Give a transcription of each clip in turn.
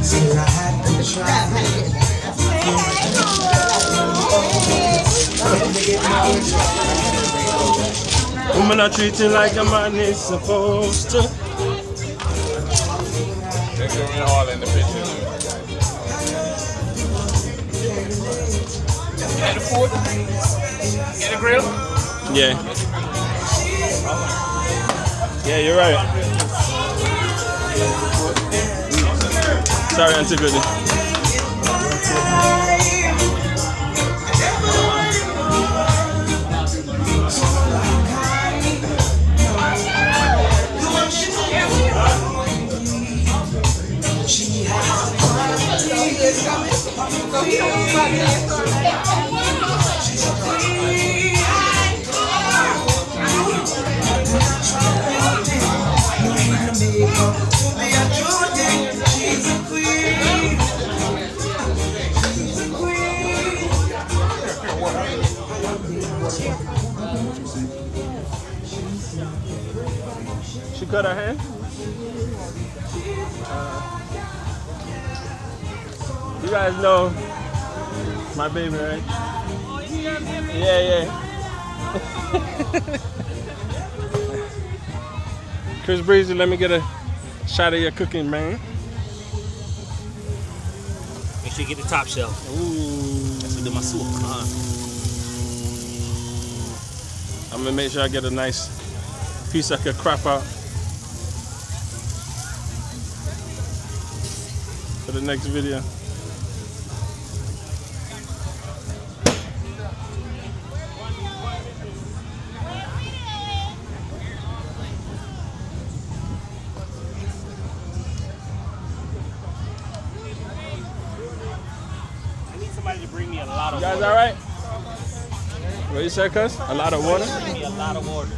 Woman are treating like a man is supposed to. They're going all in the picture. Get the food? Get the grill? Yeah. Yeah, you're right. Sorry, Auntie Goody. She cut her hair? You guys know my baby, right? Yeah, yeah. Chris Breezy, let me get a shot of your cooking, man. Make sure you get the top shelf. Ooh. That's what do my soup. I'm gonna make sure I get a nice piece I could crop out for the next video. Somebody to bring me a lot of You guys water. all right? What you said, cuz? A lot of water? Bring me a lot of water.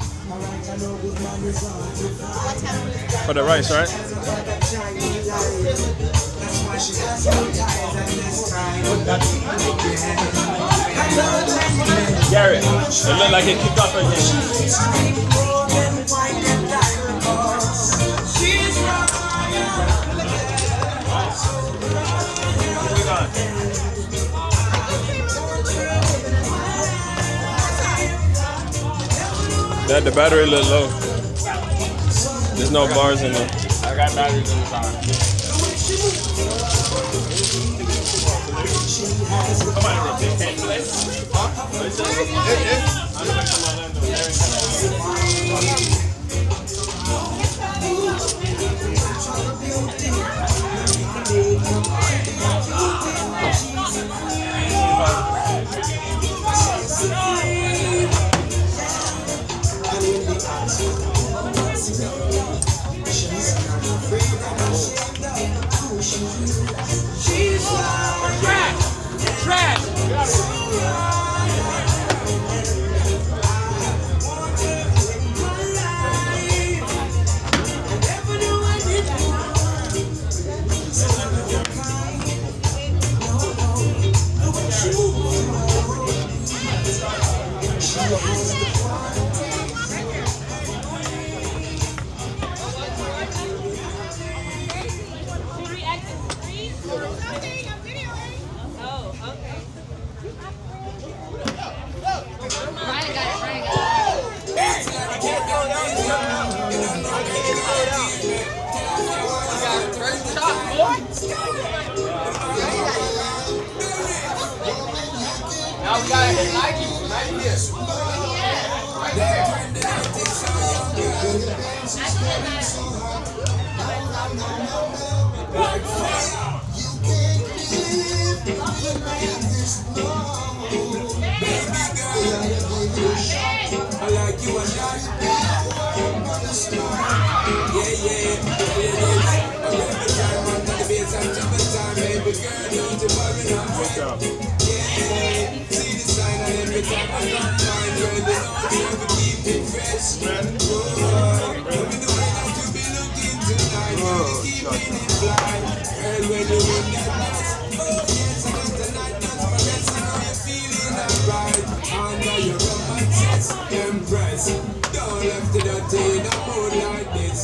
For the rice, right? Garrett, it looked like it kicked off again. That the battery a little low. There's no bars in there. I got batteries in the car. Somebody repeat, can't you play? Huh? What is Now we got it right here. Right there. I like you and don't left it out in a mood like this.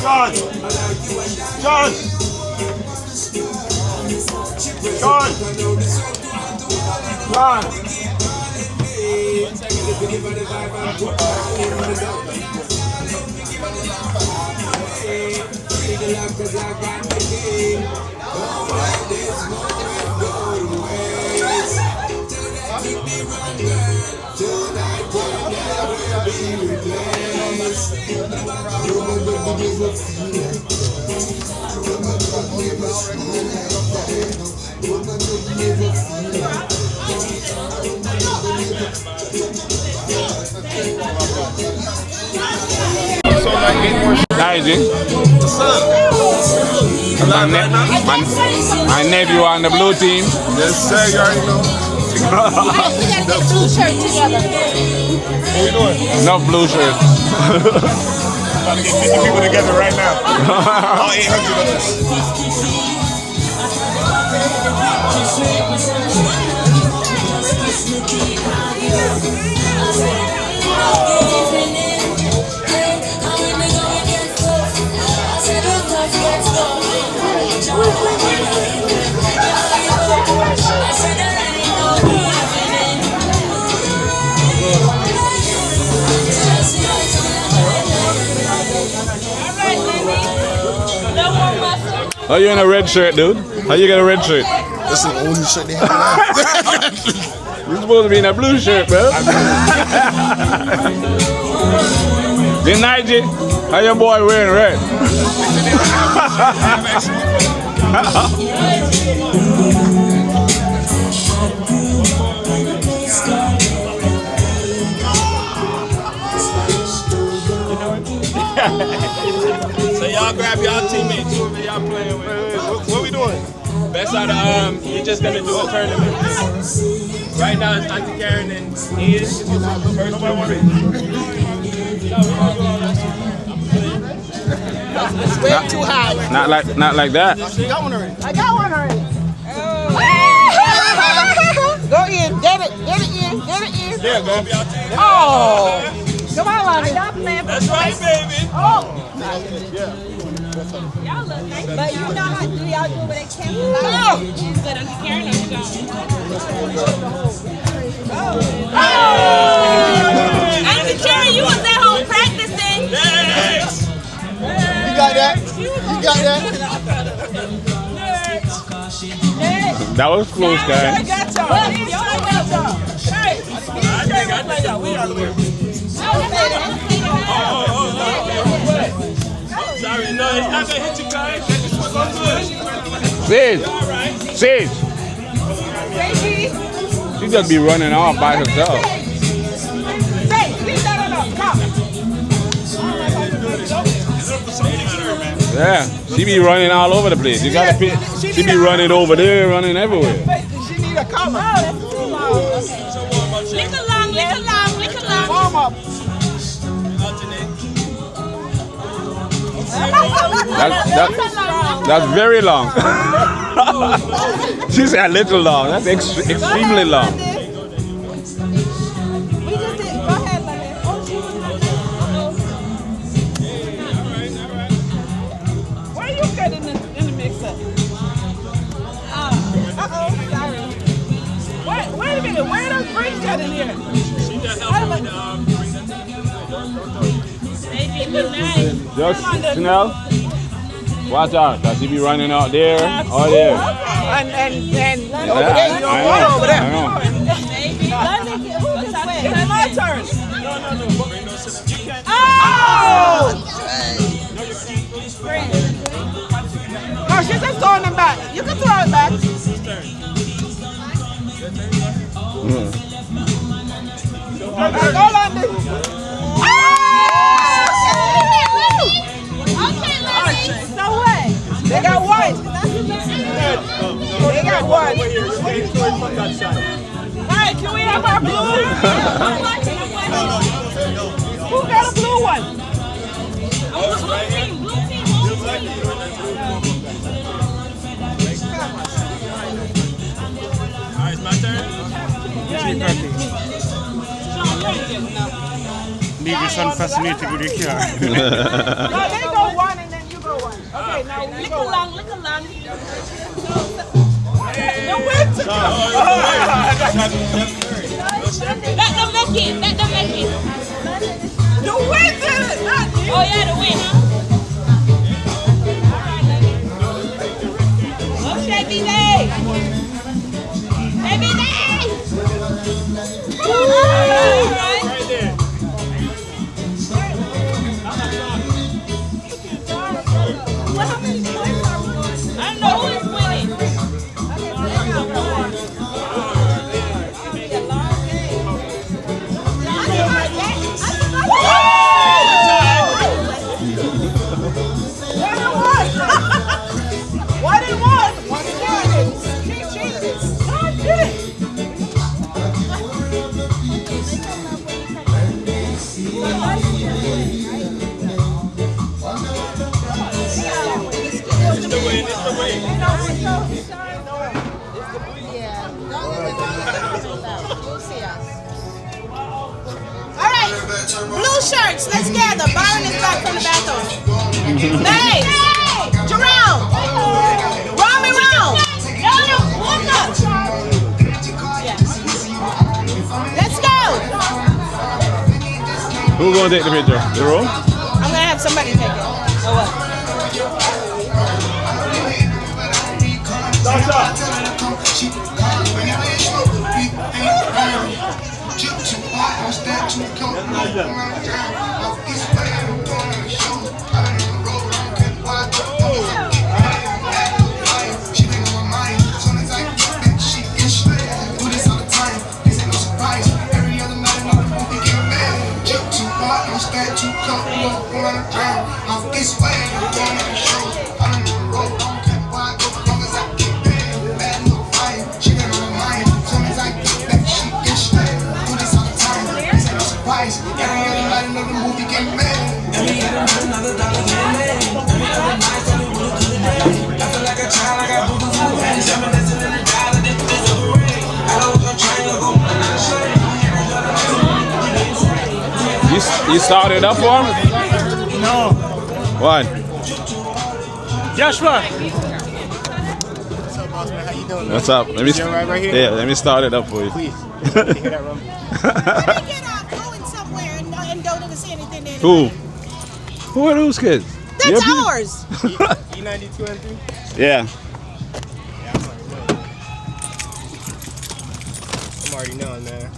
John! John! John! John! Daisy. My nephew on the blue team. Yes, sir, you already know. We gotta get a blue shirt together. What we doing? No blue shirts. About to get 50 people together right now. All 800 of us. How you in a red shirt, dude? How you get a red shirt? That's the only shirt they have left. You're supposed to be in a blue shirt, bro. Then Nigel, how your boy wearing red? So y'all grab y'all teammates, whoever y'all playing with. What we doing? Best out of we're just gonna do a tournament. Right now it's Auntie Karen and Ian. First one. It's way too high. Not like that. You got one already. I got one already. Go in, get it in, get it in. Yeah, grab y'all teammates. Oh, come on, Lonnie. That's right, baby. Oh, But you know how do y'all do when they cancel out? But I'm Karen, I'm Auntie Karen, you was at home practicing. Yes. You got that? You got that? That was close, guys. Sorry, no, it's not gonna hit you guys. Sage. She just be running off by herself. Yeah, she be running all over the place. You gotta pick. She be running over there, running everywhere. she need a color. Lick along. Warm up. That's very long. She said a little long. That's extremely long. Where you get in the mixer? Sorry. Wait a minute. Where does Bree get in here? She just helped me to Just Chanel, watch out, cause she be running out there or there. And over there, you don't want over there. I know. It's my turn. Oh! No, she's just throwing them back. You can throw it back. Go, London. So what? They got one. They got one. Hey, can we have our blue? Who got a blue one? Alright, it's my turn. Leave your son fascinated with your car. No, they go one and then lick along. No way to go. Let them make it. The wind did it, not you. Oh yeah, the win, huh? Oh, Chevy Day. All right. Right there. Well, how many points are we going? I don't know who is winning. One and one. She cheated. No, I didn't. It's the win. All right, blue shirts, let's gather. Byron is back from the bathroom. Hey, Jerome, roll me round. No, walk up. Yeah. Let's go. Who's gonna take the picture? Jerome? I'm gonna have somebody take it. Oh what? You started up for him? No. What? Joshua. What's up, boss man? How you doing? What's up? Let me You alright right here? Yeah, let me start it up for you. Please. You hear that rumble? Get off going somewhere and don't even say anything to Who? anybody. Who are those kids? That's Your people? ours. E92 and 3? Yeah. I'm already knowing, man.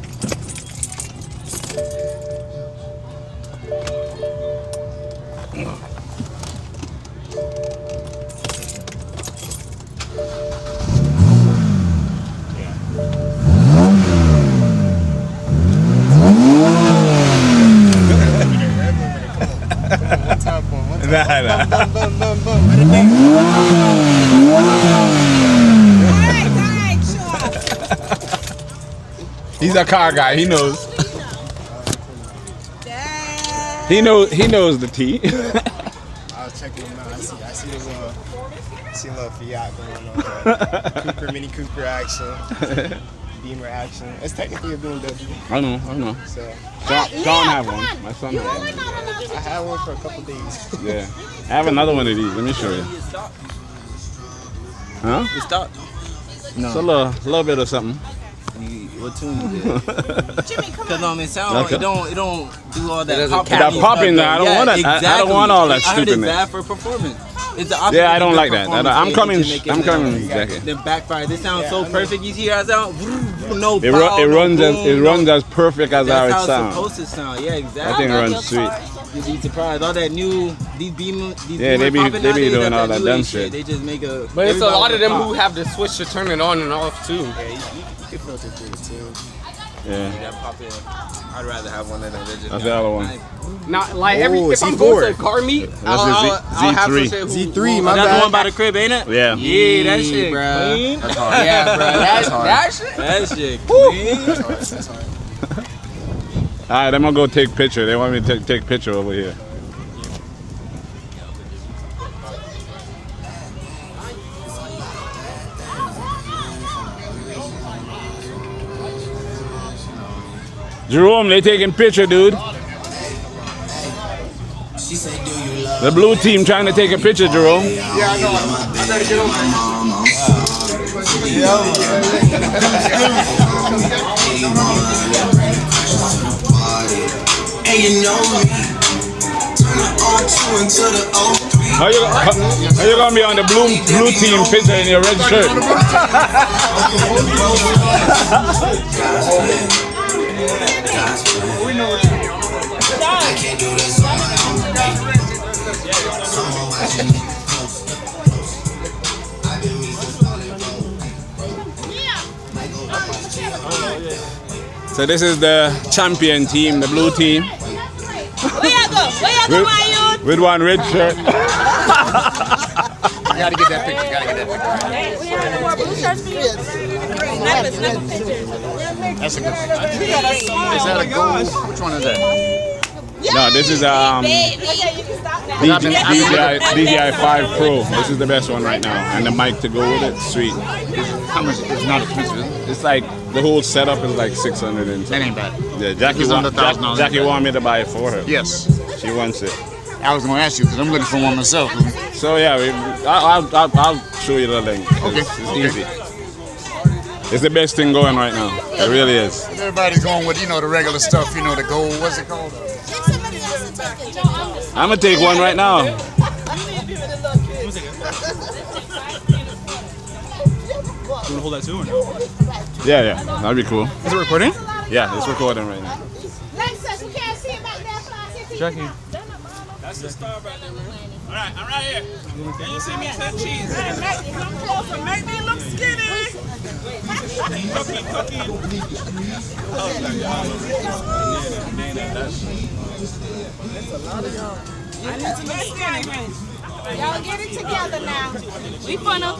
One time for him. One time. Nah. Boom. Alright, sure. He's a car guy. He knows. Dang. He knows the T. I was checking him out. I see a little Fiat going on. Cooper, Mini Cooper action. Beamer action. It's technically a BMW. I know. So Sean have one. My son has one. I had one for a couple days. Yeah. I have another one of these. Let me show you. Huh? You stopped? It's a little bit of something. What tune you did? Jimmy, come Because on. it sound Okay. it don't do all that doesn't popping. That popping, I don't want it. I don't want all that I heard it's stupidness. bad for performance. It's the opposite Yeah, I of don't good like that. performance. I'm It coming, just make it I'm coming, better. Jackie. Then backfire. This sounds so perfect. You hear that sound? No It, pow, it no runs boom, as it runs as perfect as how That's it how it's sounds. supposed to sound. Yeah, I exactly. think it runs sweet. You'd be surprised. All that new, these beam, these Yeah, they be popping doing nowadays, all that new dumb age shit. They just make a. But it's a lot of them everybody who pop. have the switch to turn it on and off too. Yeah, you can filter through it too. Yeah. That pop in. I'd rather have one of them. They just That's the other one. Not like if I'm C4. going to a car meet, That's I'll have Z3. to say who. Z3, my That's the bad. one by the crib, ain't it? Yeah. Yeah, that shit bruh. clean. That's hard. Yeah, bro. That's hard. That shit. That shit clean. That's hard. All right, I'm gonna go take picture. They want me to take picture over here. Jerome, they taking picture, dude. The blue team trying to take a picture, Jerome. Yeah, I know. I gotta get over And you know me. Turn the O2 into the O3. How you gonna be on the blue team picture in your red shirt? I can't do this on my own. So this is the champion team, the blue team. Where you go? My youth? With one red shirt. You gotta get that picture. We have more blue shirts for you. Snap pictures. That's a good picture. Is that a gold? Which one is that? No, this is DJI 5 Pro. This is the best one right now, and the mic to go with it. Sweet. How much? It's not expensive. It's like the whole setup is like 600 and That ain't bad. yeah. Jackie wanted me to buy it for her. Yes. She wants it. I was gonna ask you because I'm looking for one myself. So yeah, I'll show you the link. Okay. It's easy. It's the best thing going right now. It really is. Everybody's going with the regular stuff. The gold. What's it called? I'm gonna take one right now. You wanna hold that too or no? Yeah, that'd be cool. Is it recording? Yeah, it's recording right now. Jackie. That's the star right there, man. All right, I'm right here. Can you see me? That cheese. Come closer. Make me look skinny. Cookie. Y'all get it together now. We finna.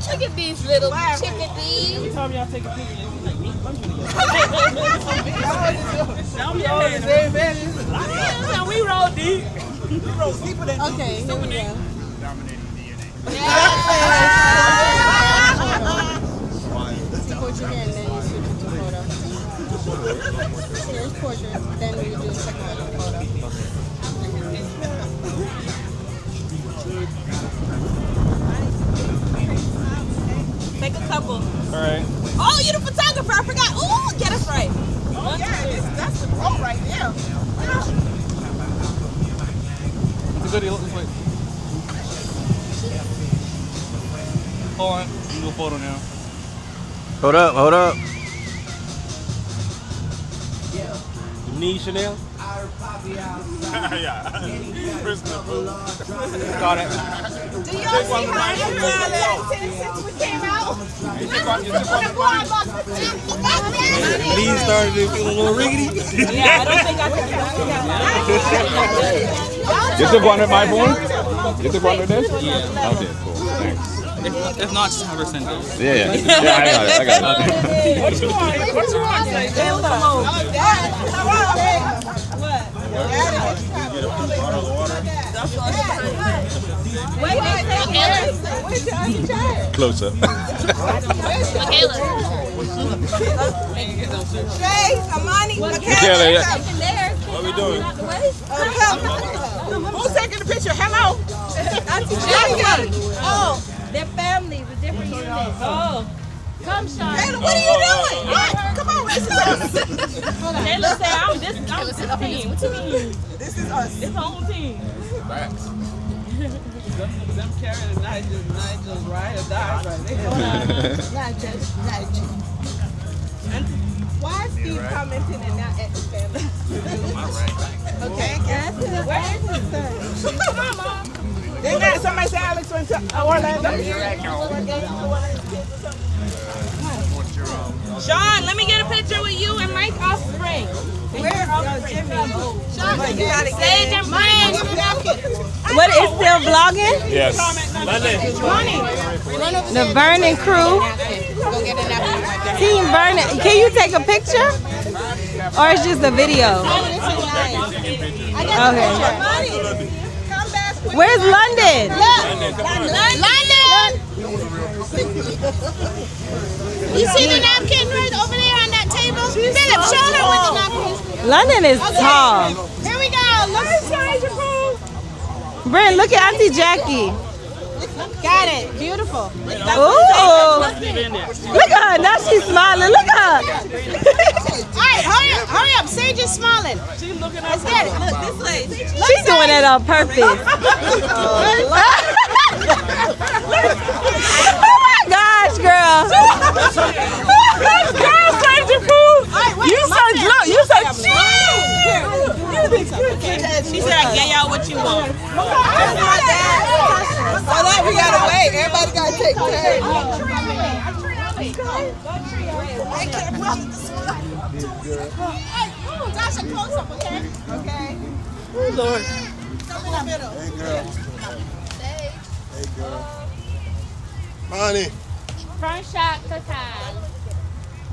Look at these little chickadees. Tell me y'all take a picture. And we roll deep. Okay, here we go. Put your hand, then you switch it to photo. Here's portrait, then we do a second photo. Take a couple. All right. Oh, you're the photographer. I forgot. Oh, get us right. Oh, yeah, that's the pro right there. It's a good look this way. Hold on. Do a photo now. Hold up. You need Chanel? Yeah. Got it. Do y'all see how everybody acted since we came out? Lee started to feel a little riggedy. Yeah, I don't think I can. You took one with my phone? You took one with this? Yeah. Okay, cool. Thanks. If not, just have her send it. Yeah, I got it. What you want? Close up. Michaela, yeah. What are we doing? Who's taking the picture? Hello? Oh, their families, the different units. Oh. Come, Sean. Taylor, what are you doing? Come on, this is us. Taylor said, I'm this team. What you mean? This is us. It's the whole team. Them carrying Nigel's ride or die right there. Nigel. Why is Steve commenting and not at the family? Okay, where is his son? Come on, Mom. They got somebody say Alex went to Orlando. Sean, let me get a picture with you and Mike Offspring. Where Jimmy? Sean, you gotta Sage and Brand. What is still vlogging? Yes. The Vernon crew. Team Vernon. Can you take a picture? Or it's just a video? Okay. Where's London? London! You see the napkin right over there on that table? Philip, show her what the napkin is. London is tall. Here we Brent, look at Auntie Jackie. Got it. Beautiful. Ooh. Look at her. Now she's smiling. Look at her. All right, hurry up. Sage is smiling. Let's get it. Look, this way. She's doing that on purpose. Oh my gosh, girl. Girl, Sage your food. You said, look, you said, She said, I gave y'all what you want. So now we gotta wait. Everybody gotta take turns. Dasha, close up, okay? Okay. Oh, Lord. Hey, girl. Hey, girl. Money. Front shot for time.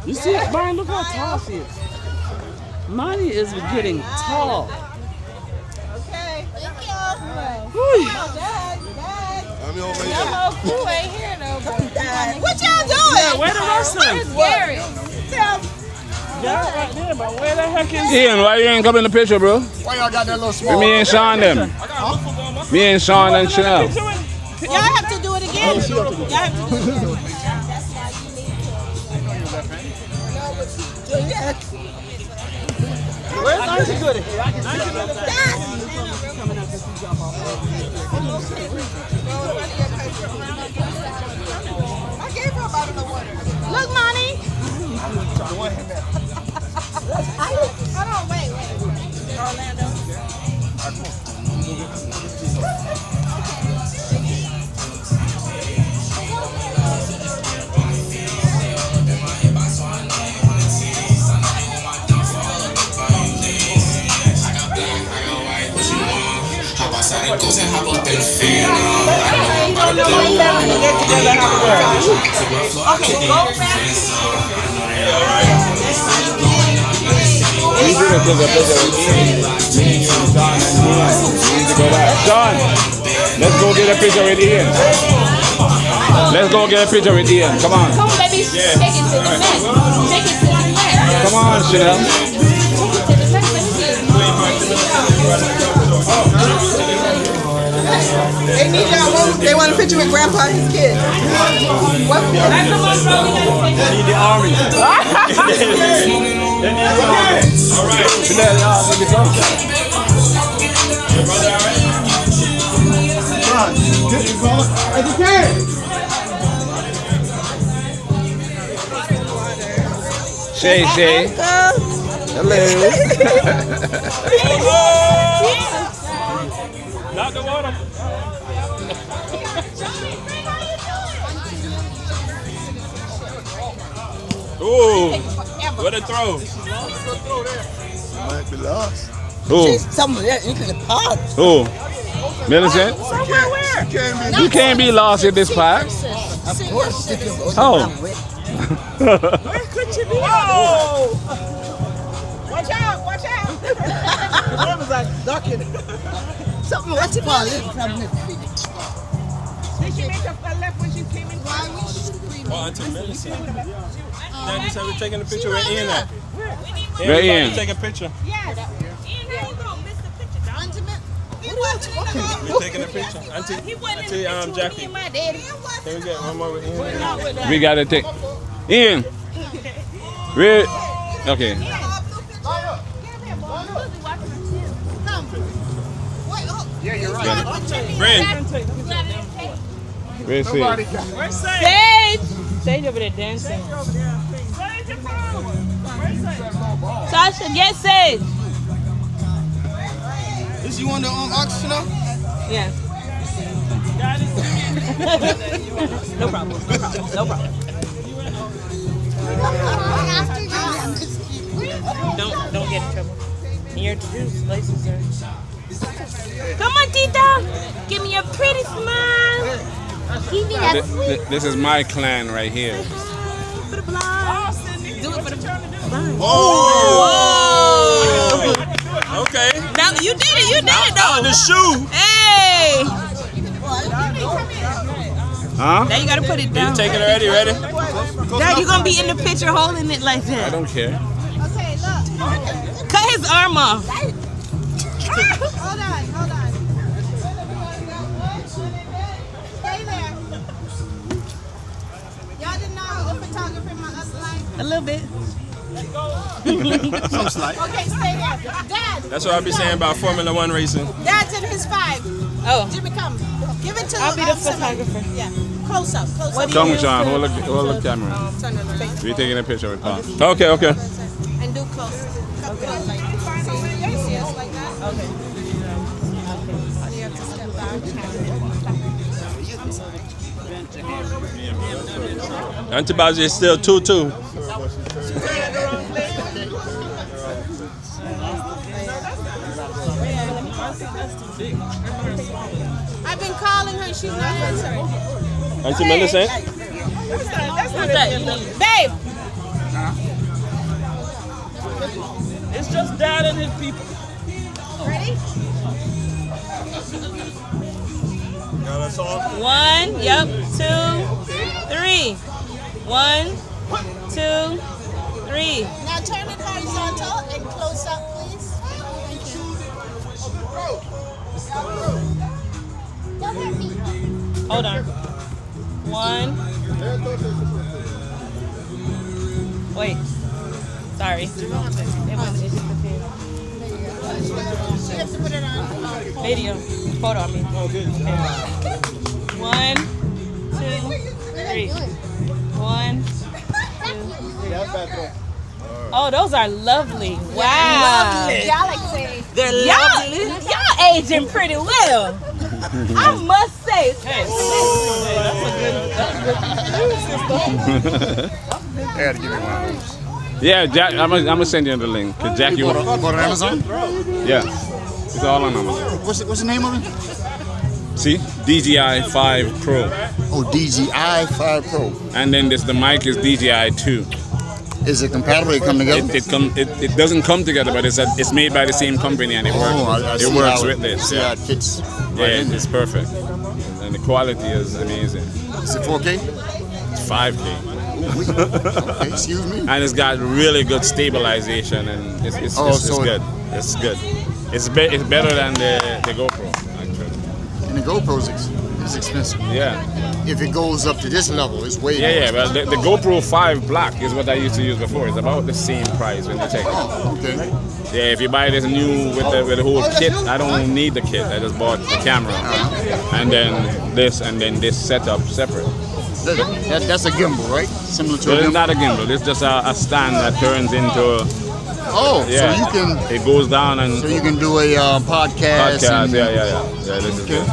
You see, Brian, look how tall she is. Monty is getting tall. Okay. Thank you. I'm over here. Whole crew ain't here though. What y'all doing? Yeah, where the rest of them? Gary. Yeah, right there, but where the heck is Ian, why you ain't come in the picture, bro? Why y'all got that little small? Me and Sean them. Me and Sean and Chanel. Y'all have to do it again. Y'all have to do it again. Where's Auntie Goody? I gave her a bottle of water. Look, Monty. Hold on, wait. Orlando. Goes and hop up in the field. Sean, let's go get a picture with Ian. Let's go get a picture with Ian. Come on. Come on, baby. Take it to the left. Take it to the left. Come on, Chanel. They need that one. They want a picture with Grandpa and his kids. What? They need the army. Chanel, let me Shay, Shay. Hello. Not the water. Ooh, what a throw. Might be lost. Who? Somewhere in the park. Who? Millicent? Somewhere where? You can't be lost in this park. Of course. If you go Oh. Where could you be? Whoa! Watch out! Watch out! One was like ducking. Something what you call it? Did she make a left when she came in? Oh, Auntie Millicent. Now just have taking a picture with Ian at. Where Ian? Take a picture. Yes. Ian, there you go. Mr. Picture. Auntie We're taking a picture. Auntie Jackie. my daddy. Can we get one more with Ian? We gotta take. Ian. Real. Okay. Yeah, you're right. Brent. We'll see. Sage. Sage over there dancing. Tasha, get Sage. Is you on the auction now? Yes. No problem. No problem. Don't get in trouble. Your two places are. Come on, Tita. Give me a pretty smile. Give me that sweet. This is my clan right here. Do it for the Oh! Okay. Now you did it. You did it though. The shoe. Hey. Huh? Now you gotta put it down. You taking it already? Ready? Dad, you gonna be in the picture holding it like I that. don't care. Okay, look. Cut his arm off. Hold on, hold on. A little bit. Some slight. Okay, stay there. Dad. That's what I be saying about Formula One racing. Dad's in his 5. Oh. Jimmy, come. Give it to I'll be the somebody. photographer. Yeah. Close up. Come, Sean. Hold the camera. Turn it around. We taking a picture with Pop. Okay. And do close. Come close like that. See, you see us like that? Okay. You have to step back. Auntie Baji is still 2-2. I've been calling her. She's not answering. Auntie Millicent? What's that? Babe. It's just Dad and his people. Ready? 1, yep, 2, 3. 1, 2, 3. Now turn it horizontal and close up, please. Thank you. Hold on. 1. Wait. Sorry. It just appeared. You have to put it on. Video. Photo, I mean. 1, 2, 3. 1, 2, 3. Oh, those are lovely. Wow. Galaxy. They're lovely. Y'all aging pretty well. I must say. Hey, I gotta give you one of those. Yeah, Jack. I'm gonna send you the link. Cause Jack, you bought it on Amazon? Yeah, it's all on Amazon. What's the name of it? See, DJI 5 Pro. Oh, DJI 5 Pro. And then the mic is DJI 2. Is it compatible? It come together? It doesn't come together, but it's made by the same company and it works. It works with this. See how it fits. Yeah, it's perfect. And the quality is amazing. Is it 4K? It's 5K. Okay, excuse me. And it's got really good stabilization and it's good. It's good. It's better than the GoPro, actually. And the GoPro is expensive. Yeah. If it goes up to this level, it's way more. Yeah. Well, the GoPro 5 Black is what I used to use before. It's about the same price when you check it. Oh, okay. Yeah, if you buy this new with the whole kit, I don't need the kit. I just bought the camera, and then this setup separate. That's a gimbal, right? Similar to a It's gimbal? not a gimbal. It's just a stand that turns into. Oh, Yeah. so you can. It goes down and. So you can do a podcast. Podcast. Yeah. This is good.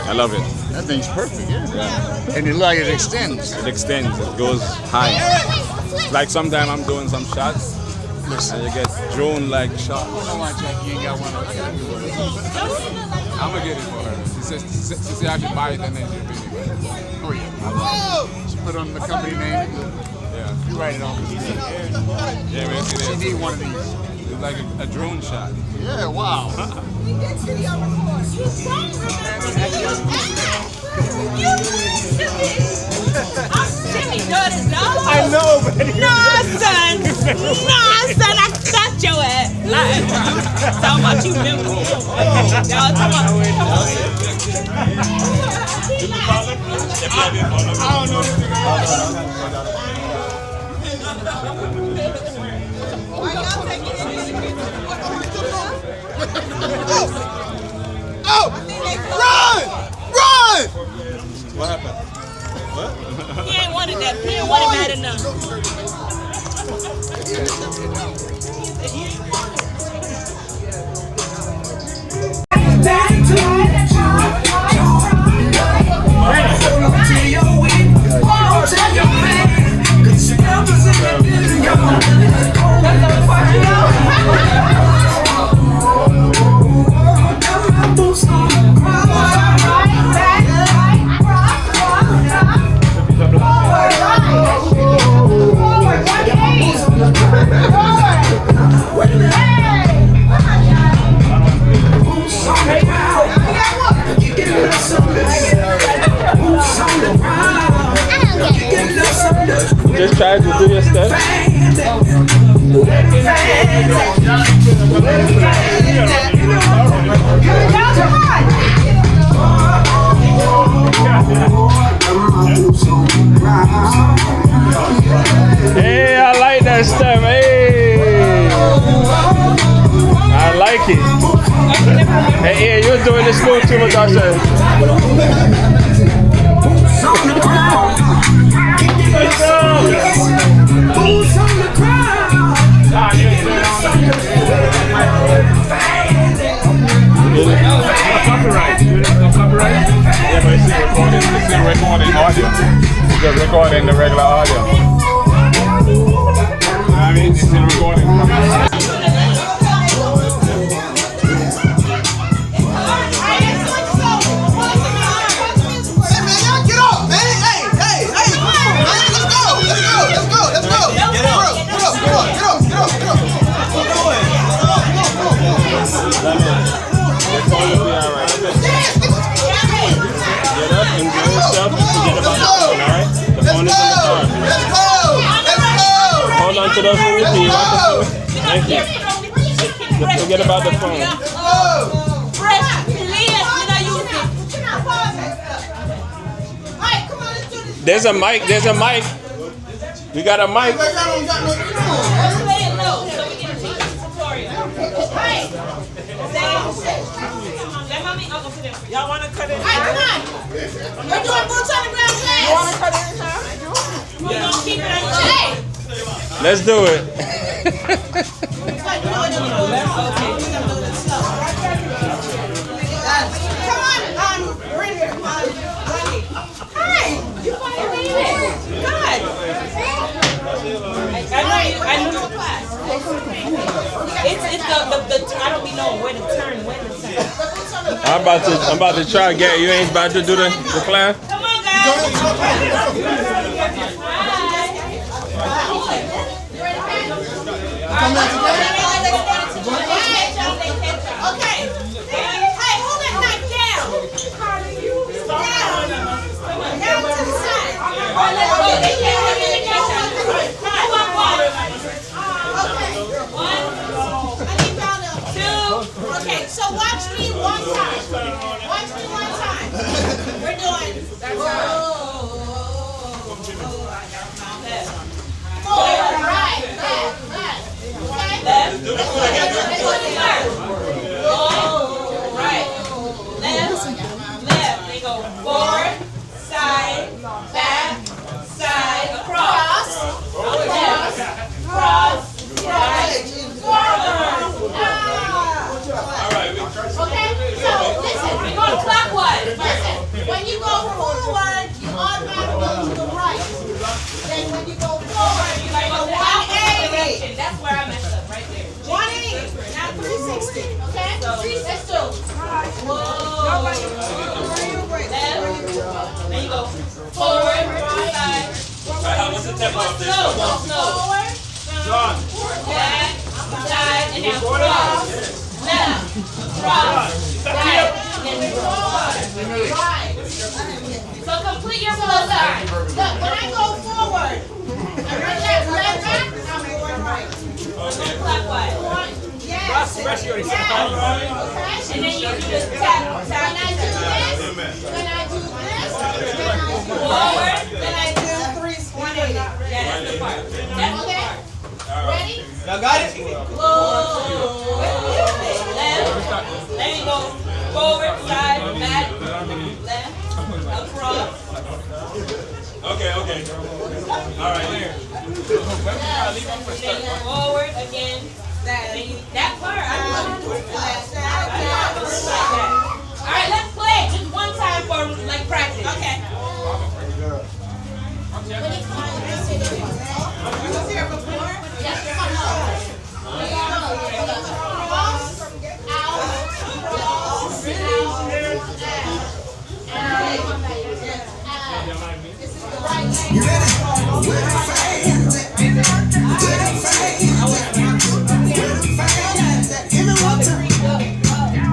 I love it. That thing's perfect. Yeah. And it extends. It extends. It goes high. Like sometimes I'm doing some shots, and you get drone-like shots. You ain't got one. I'm gonna get it for her. She said I should buy it and then she'll bring it. Oh yeah. She put on the company name. Yeah. You write it on. Yeah, man. You need one of these. It's like a drone shot. Yeah. Wow. I know, but nah, son, I cut your ass. Talking about you, remember? Y'all talking about? Oh! Run! Run! What happened? He ain't wanted that. He ain't wanted bad enough. Hey, yeah, you're doing this smooth too much, I said. Copyright. Yeah, but it's still recording audio. It's just recording the regular audio. I mean, it's still recording. Hold on to those fingers. Thank you. Forget about the phone. There's a mic. There's a mic. We got a mic. Y'all want to cut it in Come half? on. We're doing boots on the ground class. You want to cut it in half? We're going to keep it on the chain. Let's do it. Come on, Brenda. Hi. You finally made it. Good. I knew the class. It's the I don't be knowing when to turn, when to turn. I'm about to try. Gary, you ain't about to do the class? Come on, guys. Okay. Hey, hold that knife down. Down to the side. Okay, so watch me one time. Watch me one time. We're doing. Forward, right, left. Okay? Left. Right. Left. They go forward, side, back, side, across. Left, cross, right, forward. Okay, so listen. We're going clockwise. Listen. When you go forward, you automatically go to the right. Then when you go forward, you go 180. That's where I messed up, right there. 180, not 360. Okay? Let's do. Whoa. Left. Then you go forward, side. What's the tempo of this? Forward, back, side, and now cross. Left, cross, right, and then forward. Right. So complete your flow side. Look, when I go forward, I bring that left back, I'm going right. Clockwise. Yes. Yes. Okay. And then you do this tap, When tap, I do this, then I do this, forward, then I do 180. yeah, that's the part. That's the Okay? part. Ready? Y'all got it? Whoa. Left. Then you go forward, side, back, left, across. Okay. All right, here. Then forward again. That part, I love it. All right, let's play just one time for like practice. Okay. Was here before? Yes, come on. You ready? Where the fans at? Where the fans at? Where the fans at? Give me one time.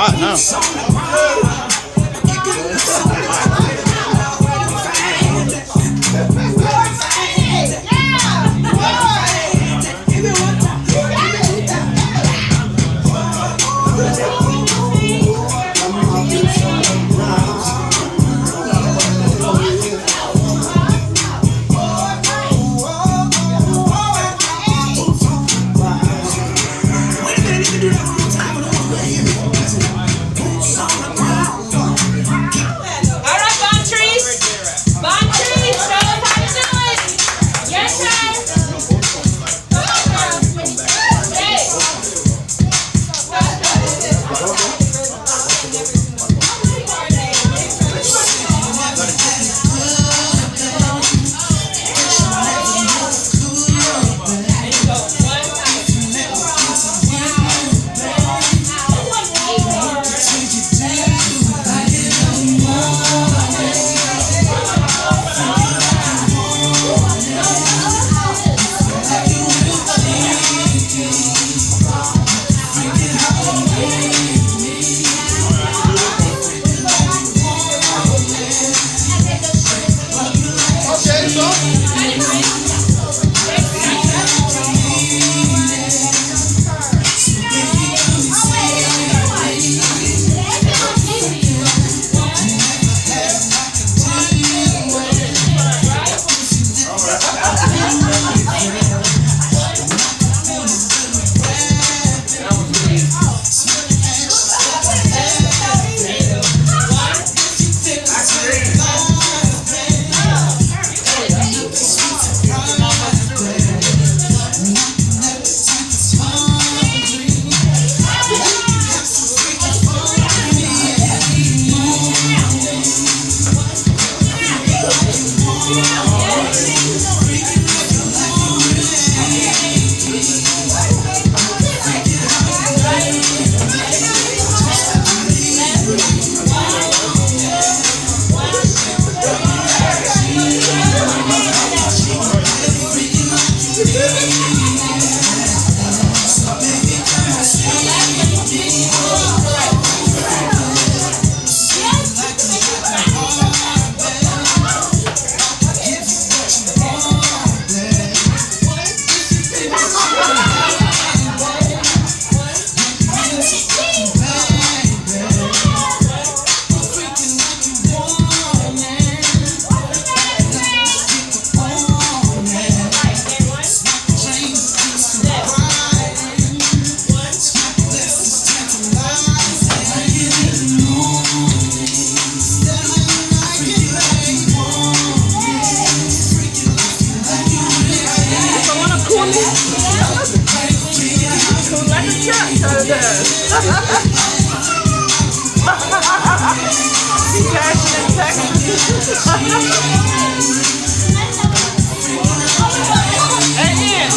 hot now.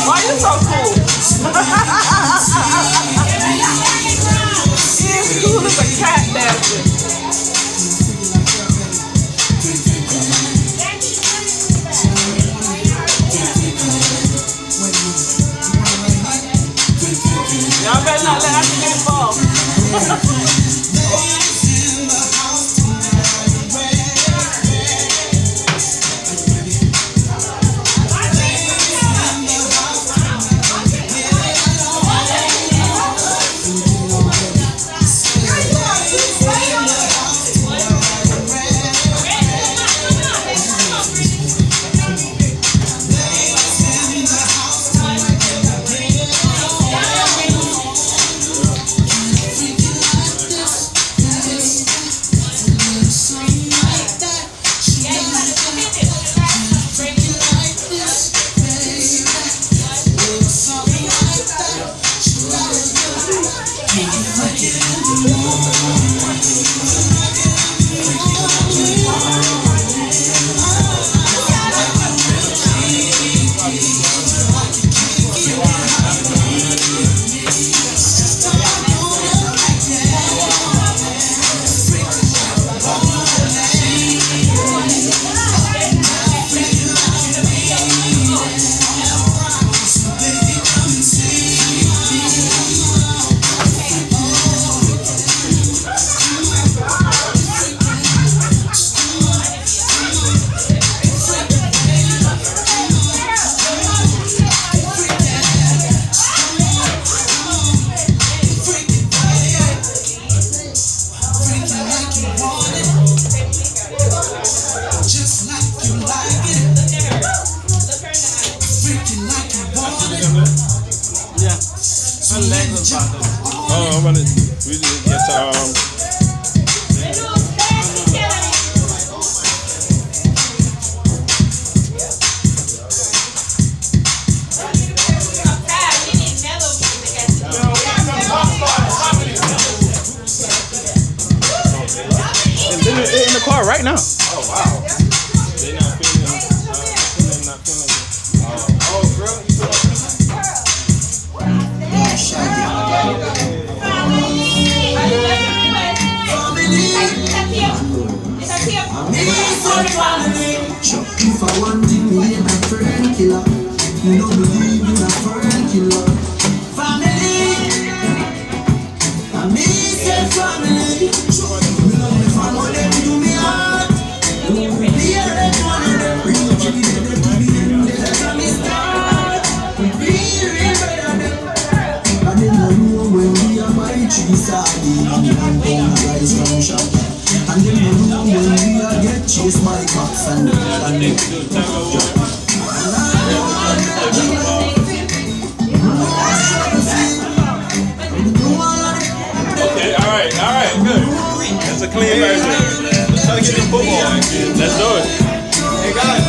Why you so cool? He's cool as a cat dancer. Y'all better not let that game fall. We just get in the car right now. Oh wow. They're not feeling If I want to be a friend killer, you don't believe in a friend killer. Family, I say family. If I want them to me hard, be a red one of them. Real children to me, let me start. Be real better than them. And then I know when we are my tree sardine, and guys from shop. And then I know when we are get chased by cops and Okay, all right, good. That's a clean version. Let's try to get this football. Let's do it. Hey guys.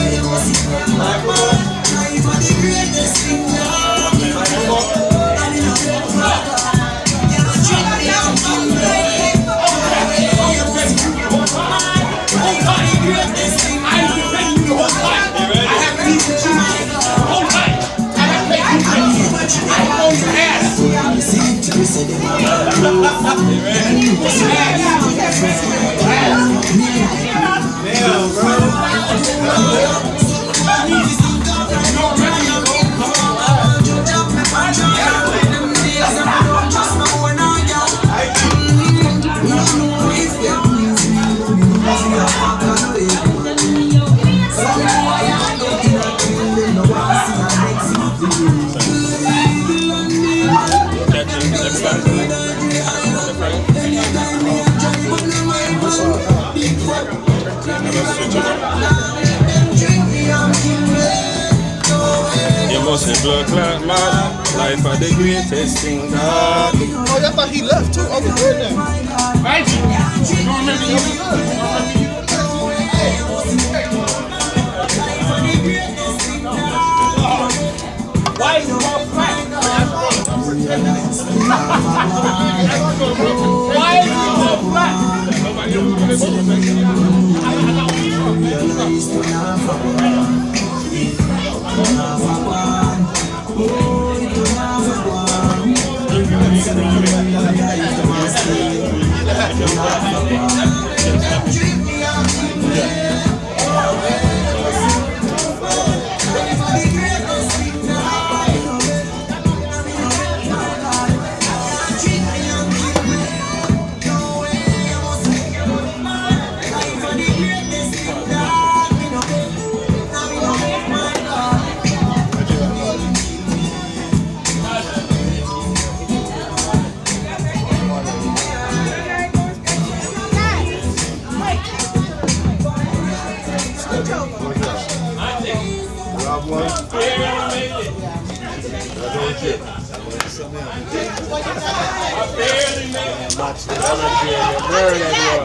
You must be blood clot mad. Life are the greatest thing God. Oh, I thought he left too. Oh, we good now. Right? You don't remember you was good. Why is it all flat? Why is it all flat?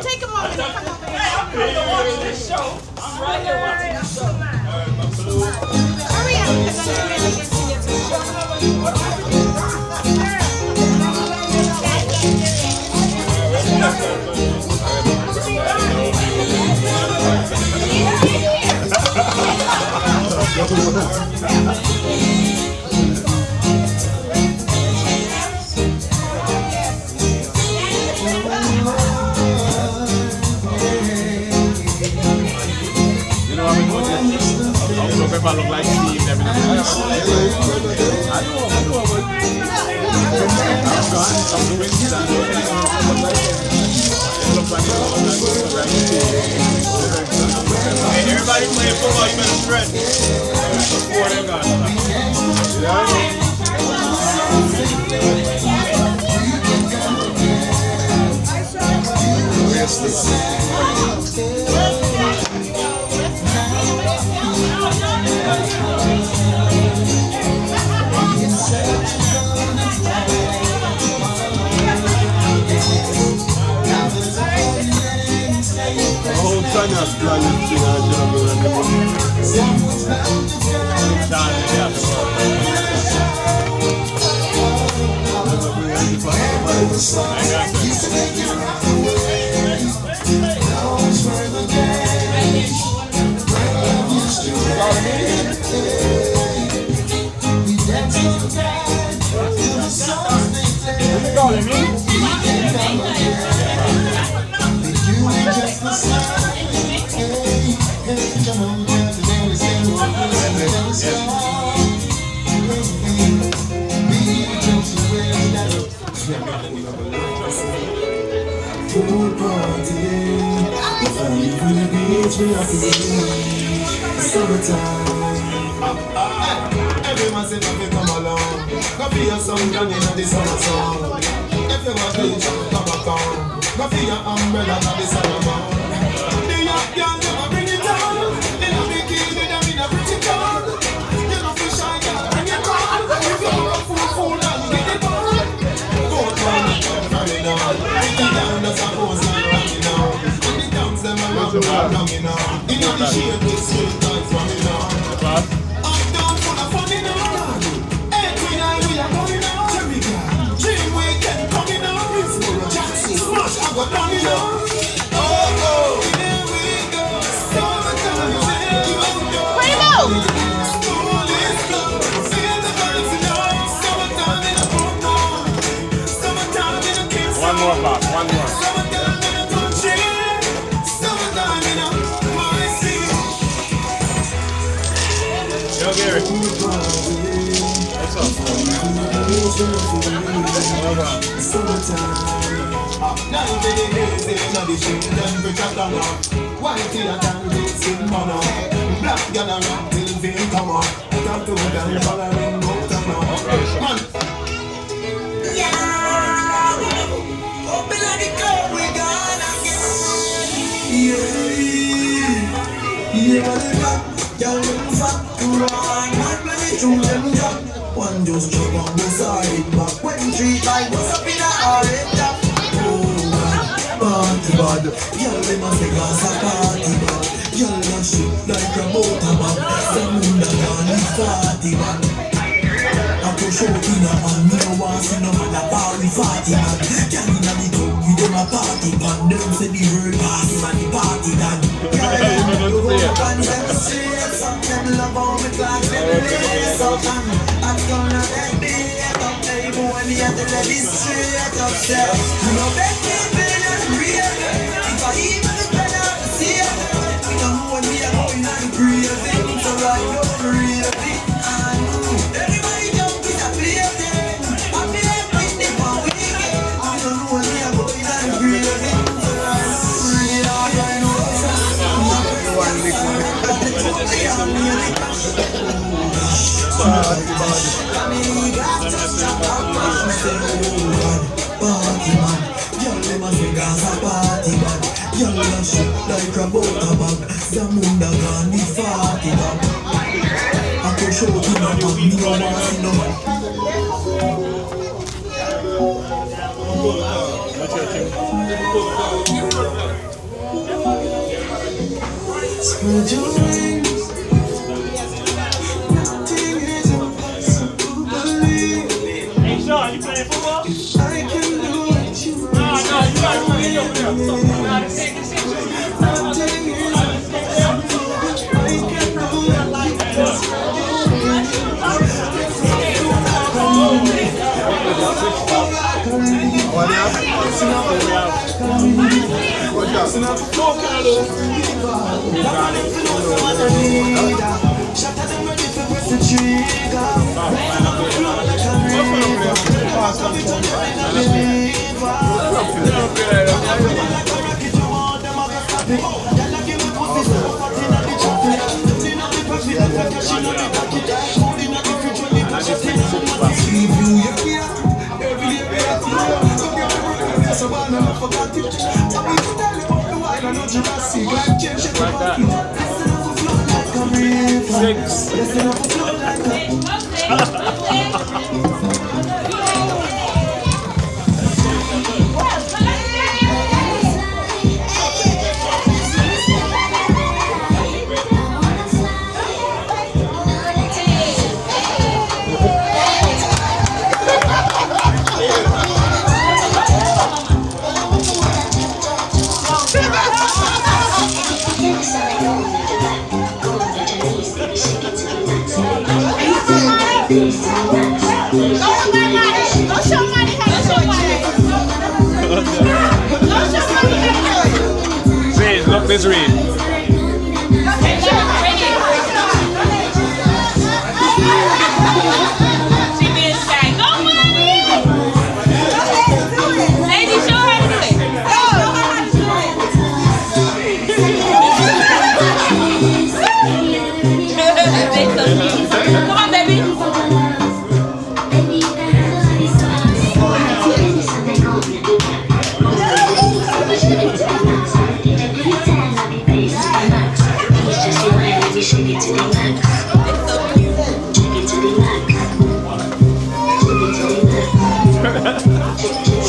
Take him over there. Hurry up, because I'm ready to get to you. If I look like Steve, everything. Hey, everybody playing football, you better stretch. Four of them guys. Everyone say nothing come along. Go be your song down in the summer song. If you want to come back on, go be your umbrella in the summer song. The young girl never bring it down. In a bikini, them in a pretty car. You know fish shy, girl, bring it on. If you want a fool and get it on. Go down, come down. Bring it down, that's a pose and run it now. And the dance them around, run it now. In the shade with straight tights from it now. One more, Bob. One more. Yo, Gary. What's up? One just jump on the side, back when treat like what's up in the orange. Party bad, y'all them a say gas a party bad. Y'all a shoot like a motorbag. Zamunda gone party bad. I push out in a man, me no want see no man a party party man. Girl inna the club with them a party man. Them say the word party man, the party man. Girl, you go up and them straight, some them love how me class them lace up and I'm gonna let me up, baby, when me at the levy straight up set. You know that people are real. If I even the better to see it, we don't know when we are going on breathing. So right now, breathing. Everybody jump in a plaything. I'm feeling with the one weekend. I don't know when we are going on breathing. So right now, breathing. I know one weekend. Party man, y'all them a say gas a party man. Y'all a shoot like a motorbag. Zamunda gone the party man. I can show you no man, me no want see no man. Spread your wings. Nothing is impossible, believe. Hey, Sean, you playing football? I can do what you want. No, you gotta go in over there. Nothing is impossible. I can do Miss Reed. She being shy. Go, mommy! Lady, show her how to do it. Come on, baby.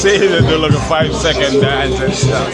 See, they do like a 5-second dance and stuff.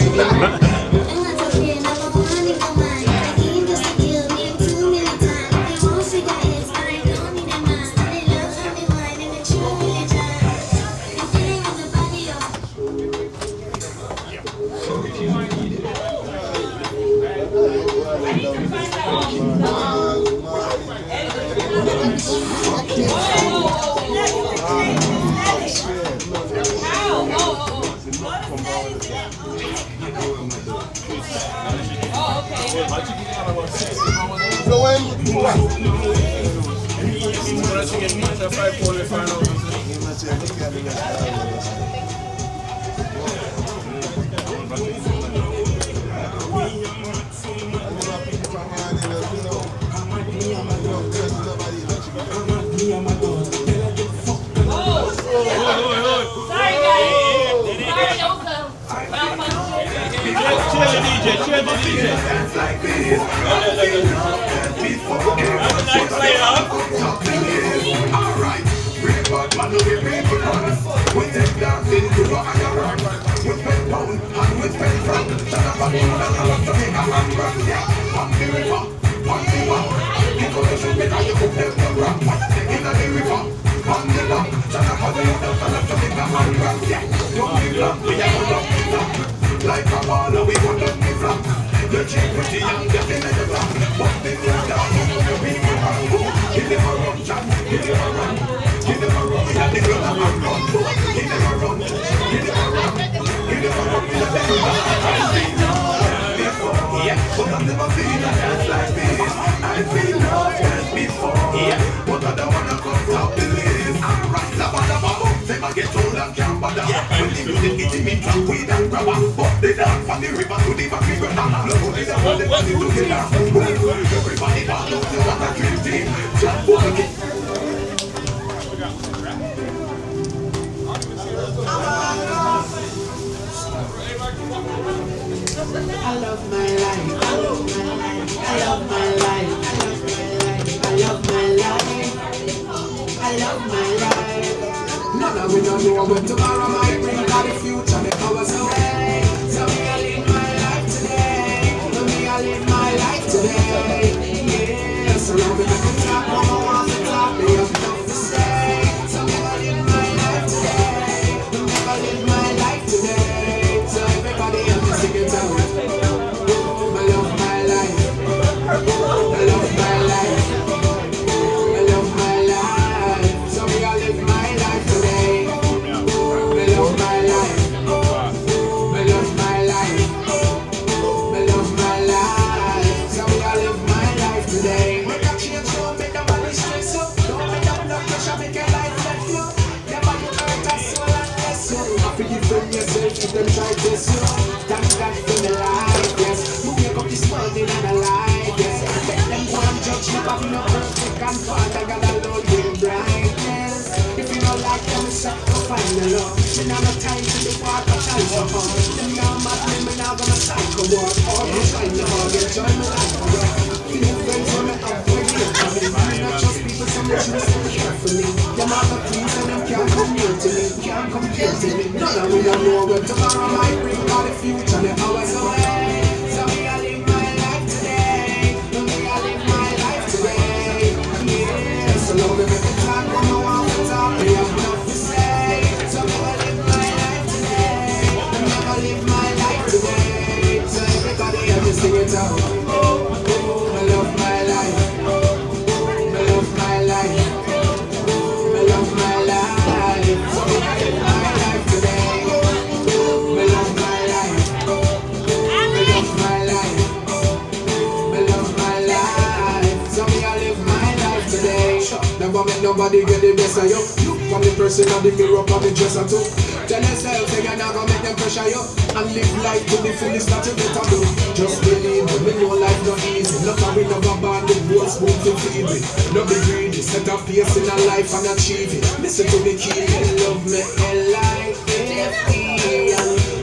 nobody get the best of you. Look on the person on the mirror, on the dresser too. Tell yourself, say you're not gonna make them pressure you. And live life to the fullest that you better do. Just believe me, we know life not easy. Look how we never born the whole spoon to feed me. No be greedy, set a pace in a life and achieve it. Listen to me, keep it, love me, L-I-F-E.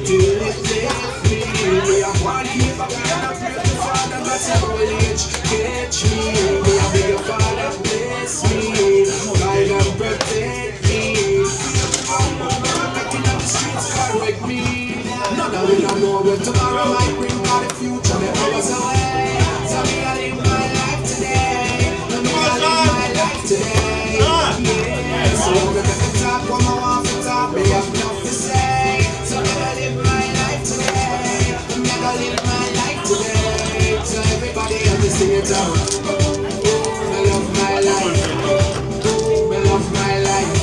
Till it left me. Me a want keep up, and I pray to Father, that's how will catch me. Me a beg your Father, bless me. Guide and protect me. Correct me. None of we don't know where tomorrow might bring, but the future never was away. So me I live my life today. Me I live my life today. Yeah. So me make a talk when I want to talk. Me have enough to say. So me I live my life today. Me I live my life today. So everybody have to sing it out. Me love my life. Me love my life.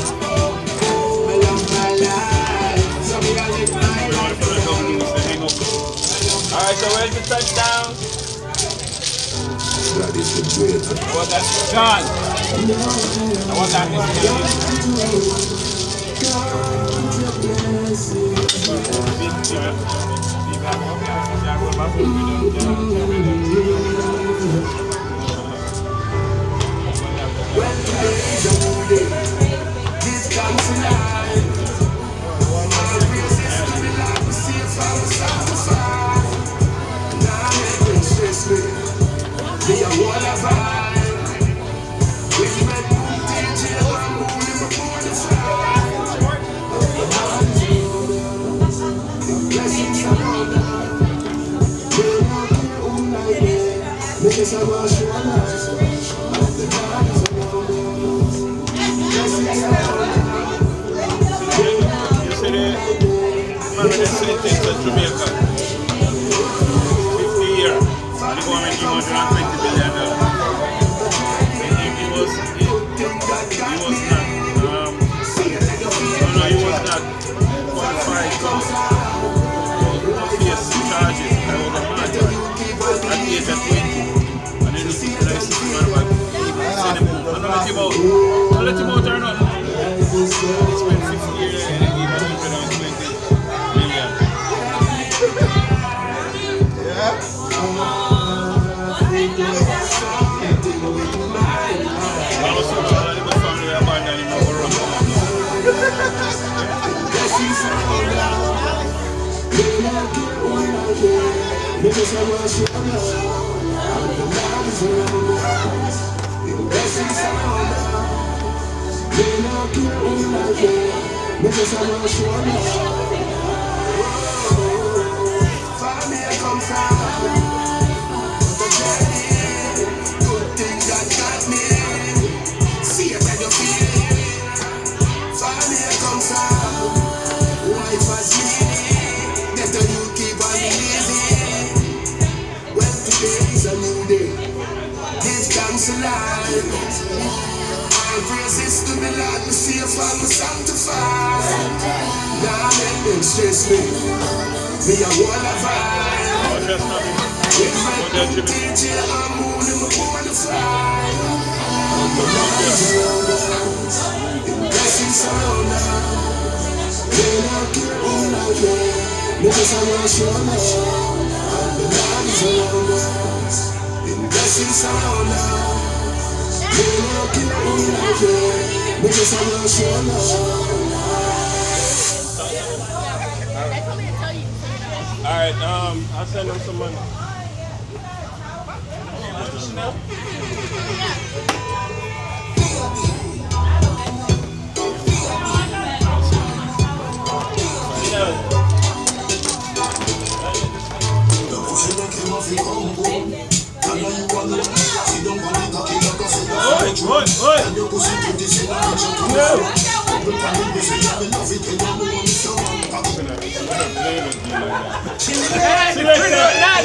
Me love my life. So me I live my life today. Alright, so where's the touchdown? That is the great. I want that John. I want that When today's a new day, this comes alive. All praises to the Lord, we see it from the south to far. Now it don't stress me. Be a one of I. With red boom, DJ, I'm moving my born to fly. Blessings around us. We're not here all night, yeah. Because I was your life. The God is around us. Blessings around us. You see the man with the sentence to Jamaica. 50 years. And the government give $120 billion. He was not, he was not qualified to face charges. I was a man at the age of 20. And then he realized this man back. Send him home. And don't let him out or not. He spent 50 years and he gave him $120 million. Because I was your love, and the Lord is around us. The blessings around us. They don't care who I am, because I was your love. Follow me, I come from the journey. Good thing God got me. See it and you feel it. Follow me, I come from life has meaning. Get the you keep on living. Today's a new day. Give thanks alive. All praises to the Lord, me safe and me sanctified. Now let them stress me. Me a one of I. With my good DJ, I'm moving my born to fly. The Lord is around us. The blessings around us. They don't care who I am, because I was your love. The Lord is around us. The blessings around us. They don't care who I am, because I was your love. Alright, I'll send them some money.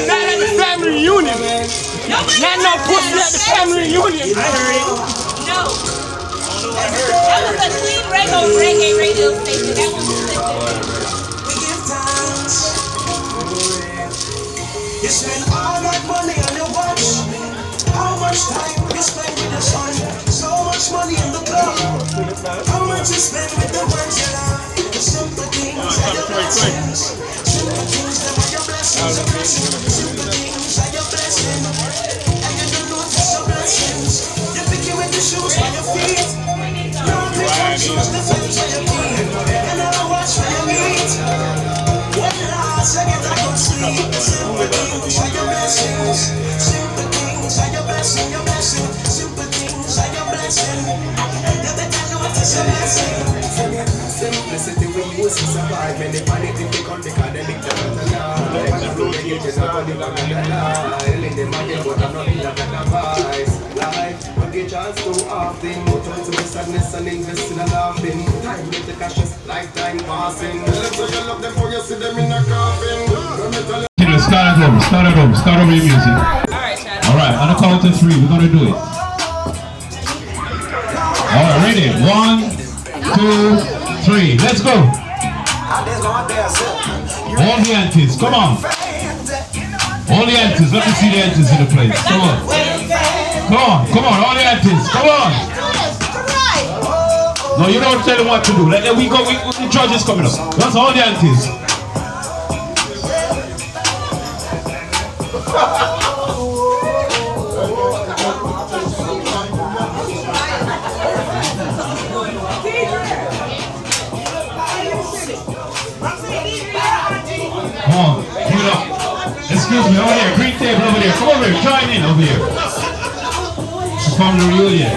Not at the family reunion, man. Not no pussy at the family reunion. I heard it. No. That was a clean reggae radio station. That was We give thanks. You spend all that money on your watch. How much time you spend with the sun? So much money in the club. what you spend with the words you love. The simple things are your blessings. Simple things that are your blessings. Simple things are your blessings. And you don't know it's your blessings. You pick you with the shoes on your feet. Don't pick your shoes, the things on your feet. And never watch for your meat. When last you get a good sleep. Simple things are your blessings. Simple things are your blessing, your blessing. Simple things are your blessing. You better know it's your blessing. Simplicity we use to survive. And if I need to pick on the academic, they're not alive. I'm not going to nobody but I'm alive. In the market, but I'm not in the advice. Life, don't get chance too often. More turn to sadness and invest in a laughing. Time with the cashes, lifetime passing. Let's say you love them before you see them in a coffin. Start it over your music. Alright, on the count of 3, we're gonna do it. Alright, ready? 1, 2, 3, let's go. All the aunties, come on. All the aunties, let me see the aunties in the place. Come on. Come on, all the aunties, come on. No, you don't tell them what to do. Let them, the judge is coming up. That's all the aunties. Come on, give it up. Excuse me, over here, green table over there. Come over here, join in over here. Family reunion.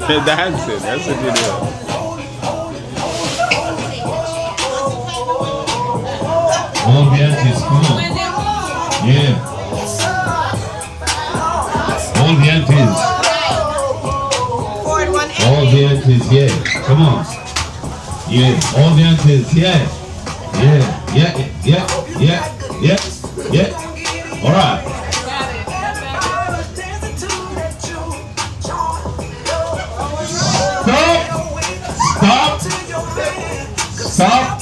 They're dancing, that's what they do. All the aunties, come on. Yeah. All the aunties. All the aunties, yeah. Come on. Yeah, all the aunties, yeah. Yeah. All right. Stop.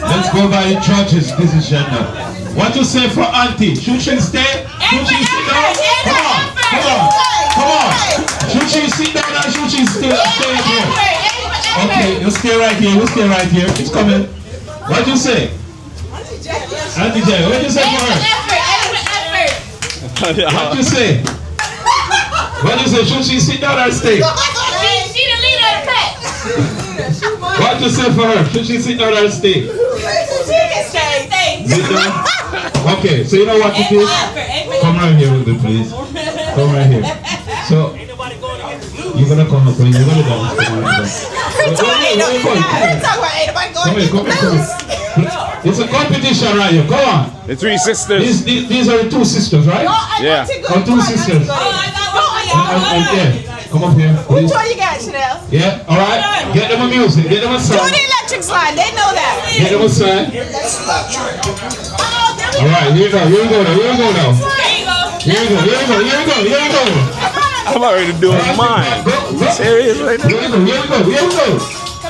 Let's go by the church's decision now. What you say for auntie? Should she stay? Should she sit down? Come on. Should she sit down or should she stay here? Okay, you stay right here. It's coming. What you say? Auntie Jay, what you say for her? What you say? What you say? Should she sit down or stay? She the leader of the pack. What you say for her? Should she sit down or stay? She can stay. Sit down? Okay, so you know what it is? Come right here with me, please. Come right here. So, you're gonna come up and you're gonna dance. Come here. It's a competition right here. Come on. The 3 sisters. These are the 2 sisters, right? Yeah. 2 sisters. Yeah. Come up here, please. Which one you got, Chanel? Yeah, alright. Get them a music. Get them a song. Do the electric slide. They know that. Get them a song. Alright, here we go now. Here we go. I'm already doing mine. Serious right now? Here we go. Come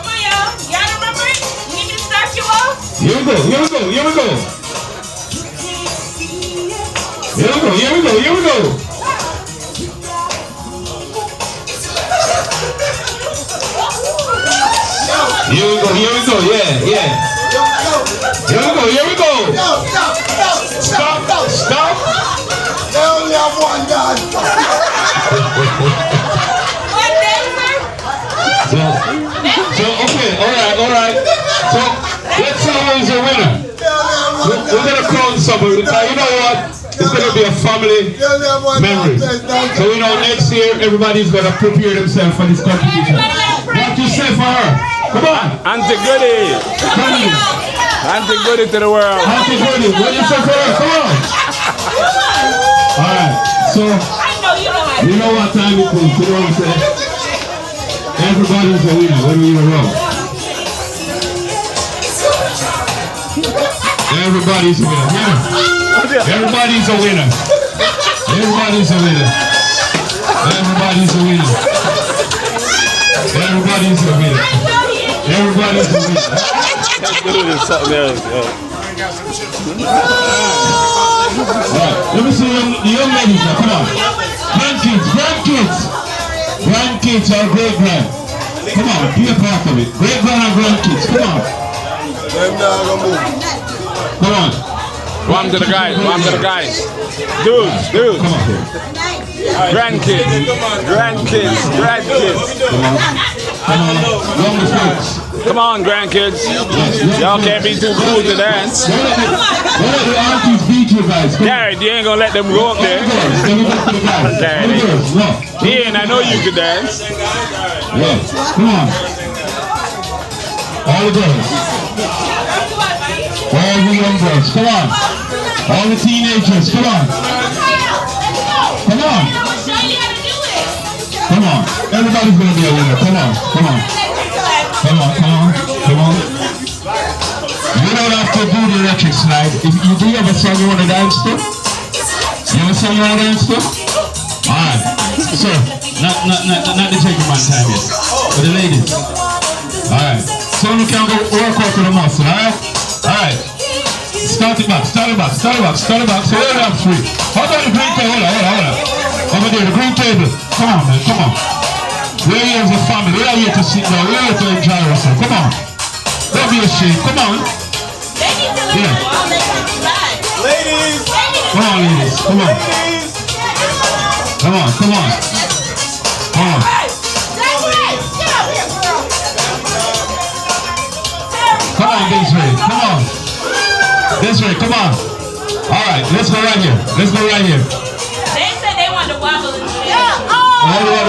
on, y'all. Y'all remember it? You need me to start you off? Here we go. Here we go. Yeah. Here we go. Stop. They only have one God. Okay, all right. So let's see who is the winner. We're gonna crown somebody. You know what? It's gonna be a family memory. So next year everybody's gonna prepare themselves for this competition. What you say for her? Come on. Auntie Goody. Auntie Goody to the world. Auntie Goody, what you say for her? Come on. Alright, so you know what time it is, you know what I'm saying? Everybody's a winner, whether you're wrong. Everybody's a winner. Yeah. Everybody's a winner. Everybody's a winner. Everybody's a winner. Everybody's a winner. Everybody's a winner. Doing something else, yo. Right, let me see the young ladies now. Come on. Grandkids. grandkids or great grand. Come on, be a part of it. Great grand and grandkids. Come on. Come on. One to the guys. One to the guys. Dudes. Come on here. Grandkids. Come on. Young folks. Come on, grandkids. Y'all can't be too cool to dance. Don't let the aunties beat you guys. Garrett, you ain't gonna let them go up there. Garrett. Ian, I know you can dance. Yeah, come on. All the girls. All the young girls, come on. All the teenagers, come on. Come on. Come on. Everybody's gonna be a winner. Come on. You don't have to do the electric slide. If you do have a song you want to dance to? You have a song you want to dance to? Alright. So, not the gentleman time yet. For the ladies. Alright. So you can go work out to the muscle, alright? Alright. Start it back. So we only have three. Hold on the green table. Hold on. Over there, the green table. Come on, man. Come on. We're here as a family. We're here to sit down. We're here to enjoy ourselves. Come on. Don't be ashamed. Come on. Yeah. Ladies. Come on, ladies. Come on. Come on. Come on, Desiree. Come on. Desiree, come on. All right, let's go right here. They said they want to wobble and shit.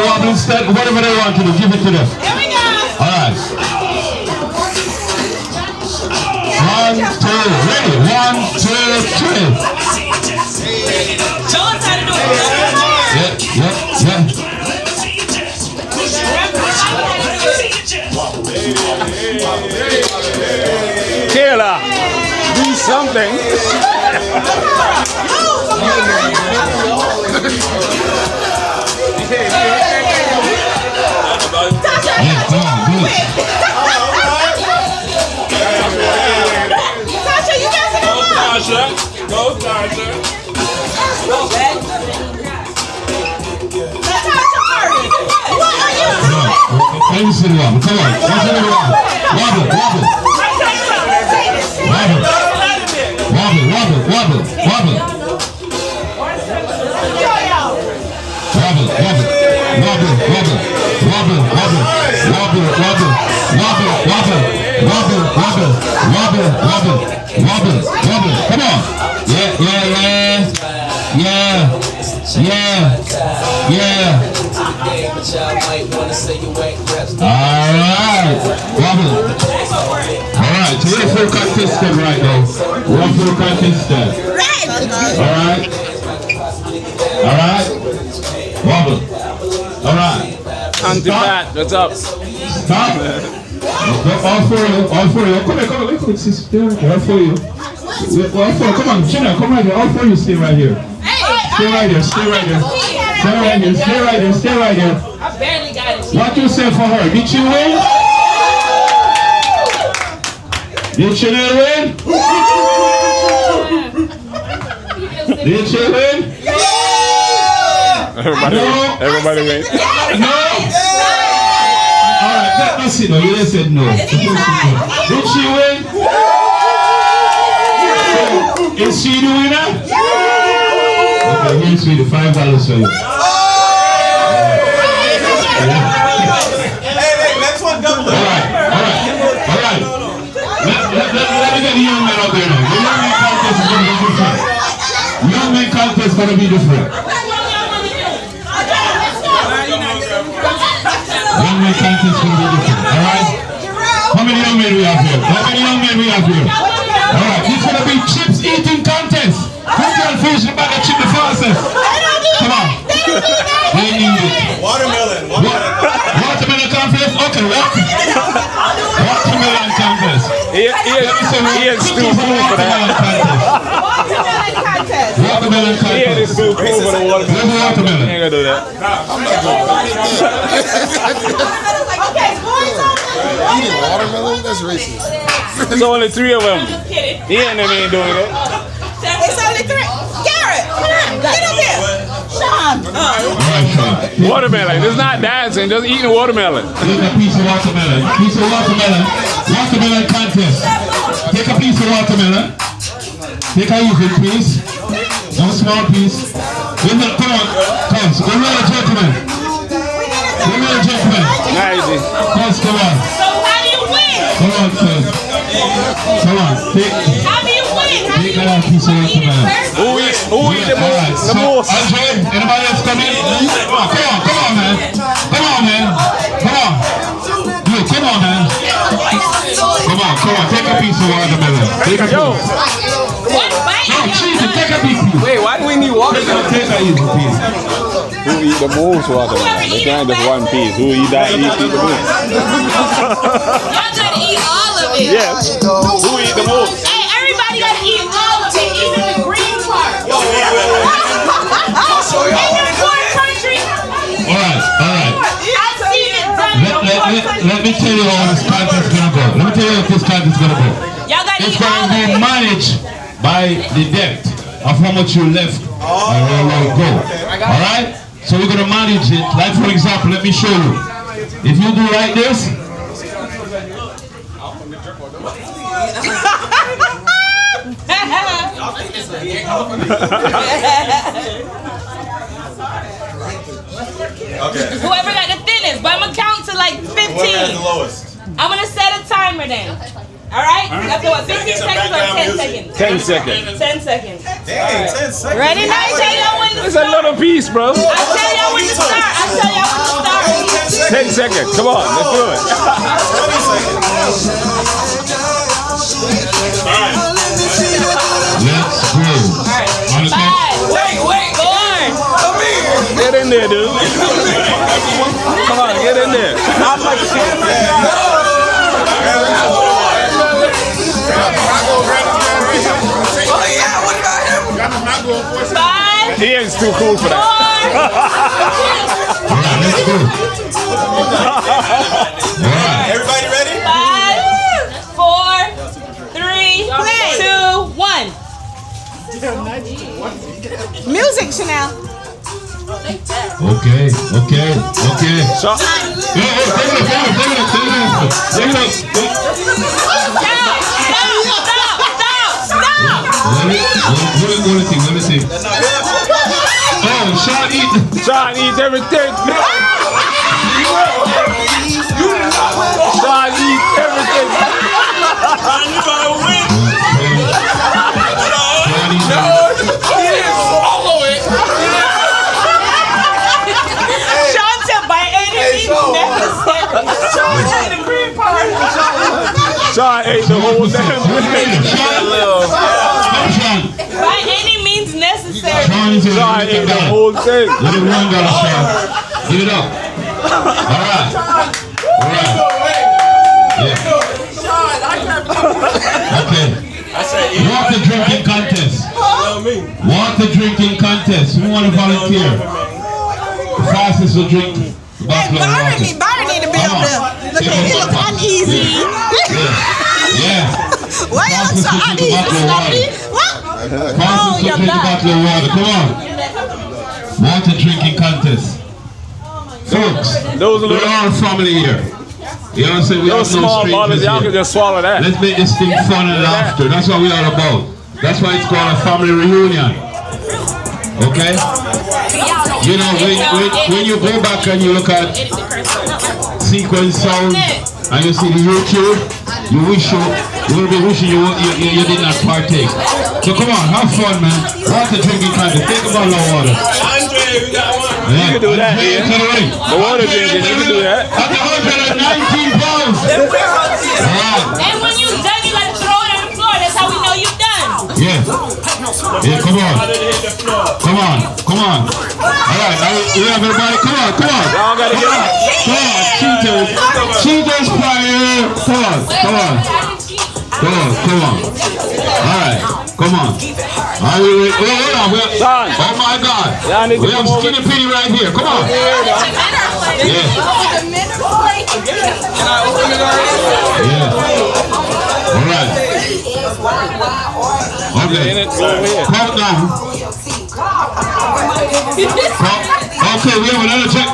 Wobble instead, whatever they want to do, give it to them. Here we go. All right. 1, 2, ready. 1, 2, 3. Show us how to do it. Yeah. Kayla, do something. Yeah, come on, do it. Tasha, you guys are Go, Tasha. Let me sit down. Come on. Wobble. Come on. Yeah. Alright. Wobble. Alright, so we're a full contestant right now. We're a full contestant. Alright. Wobble. Alright. Auntie Pat, what's up? Stop. All for you. Come here, sister. All for you. Come on, China, come right here. All for you, stay right here. Stay right here. Stay right here. I barely got it. What you say for her? Did she win? Did she not win? Did she win? Everybody win. No? Alright, let's see. No, you just said no. Did she win? Is she the winner? Okay, here's $5 for you. Hey, next one double. Alright. Let me get the young man out there now. The young man contest is going to be different. Young man contest is going to be different. Alright? How many young men we have here? Alright, it's going to be chips eating contest. Who can finish the bag of chip the fastest? Come on. They need it. Watermelon. Watermelon contest? Okay, watermelon contest. He is too cool for that. Watermelon contest. He is too cool for the watermelon. Where's the watermelon? I ain't gonna do that. Okay, boys Eating watermelon? That's racist. There's only 3 of them. He ain't doing it. It's only 3. Garrett, come on, get up here. Sean, Sean. Alright, Sean. Watermelon. It's not dancing, just eating watermelon. Take a piece of watermelon. Piece of watermelon. Watermelon contest. Take a piece of watermelon. Take a easy piece. One small piece. Come on. Come. So, we're ready, gentlemen. We're ready, gentlemen. Nice. Come on. So how do you win? Come on, sir. Come on. How do you win? How do Take you a piece of watermelon. Who eat the most? The most. Andre, anybody else come in? Come on, man. Come on, man. Come on. Yo, come on, man. Come on. Take a piece of watermelon. Take a piece. One bite. No, Jesus, take a piece. Wait, why do we need watermelon? Take a easy piece. Who eat the most watermelon? It's not just one piece. Who eat that eat the most? Y'all gotta eat all of it. Yes. Who eat the most? Hey, everybody gotta eat all of it, even the green part. In your poor country. Alright. I've seen it done in your poor country. Let me tell you how this contest is gonna go. Let me tell you how this contest is gonna go. Y'all gotta It's eat all gonna of be it. managed by the depth of how much you left and where you go. Alright? So we're gonna manage it. Like for example, let me show you. If you do like this, Whoever got the thinnest, but I'm gonna count to like 15. I'm gonna set a timer then. Alright? After what, 15 seconds or 10 seconds? 10 seconds. 10 seconds. Dang, 10 seconds. Ready now? I'll tell y'all when to It's a start. little piece, bro. I'll tell y'all when to start. 10 seconds. Come on, let's do it. 20 seconds. let's go. On the count. 5, 4, Get in there, dude. Come on, get in there. Five, He is too cool for that. Let's go. Everybody ready? 5, 4, 3, 2, 1. Music, Chanel. Okay. So, Take it up. Let me see. Oh, Sean eat everything. Sean eat everything. You gotta win. Sean said by any means necessary. Sean ate the green part. Sean ate the whole damn thing. By any means necessary. Sean ate the whole thing. Let it run, Sean. Give it up. Alright. Yeah. Okay. Water drinking contest. Water drinking contest. Who want to volunteer? The fastest will drink the bottle of water. Byron need to be up there. Look at he look uneasy. Yeah. Why you look so uneasy, Stumpy? What? Fastest will drink the bottle of water. Come on. Water drinking contest. Folks, we're all family here. You know what I'm saying? We Those have no small bottles, strangers y'all can here. just swallow that. Let's make this thing fun and laughter. That's what we're all about. That's why it's called a family reunion. Okay? You know, when you go back and you look at sequence sound and you see the YouTube, you will be wishing you did not partake. So come on, have fun, man. Water drinking contest. Take a bottle of water. Andre, we got one. You can do that, yeah. The water drinking, you can do that. At 119 pounds. And when you're done, you gotta throw it on the floor. That's how we know you're done. Yeah. Yeah, come on. Come on. Alright, we have everybody. Come on. Y'all gotta get up. Come on, cheaters prior. Come on. Alright, come on. Are we ready? Hold on. Oh my God. We have Skinny Penny right here. Come on. Yeah. Alright. Okay. Count down. Okay, we have another check.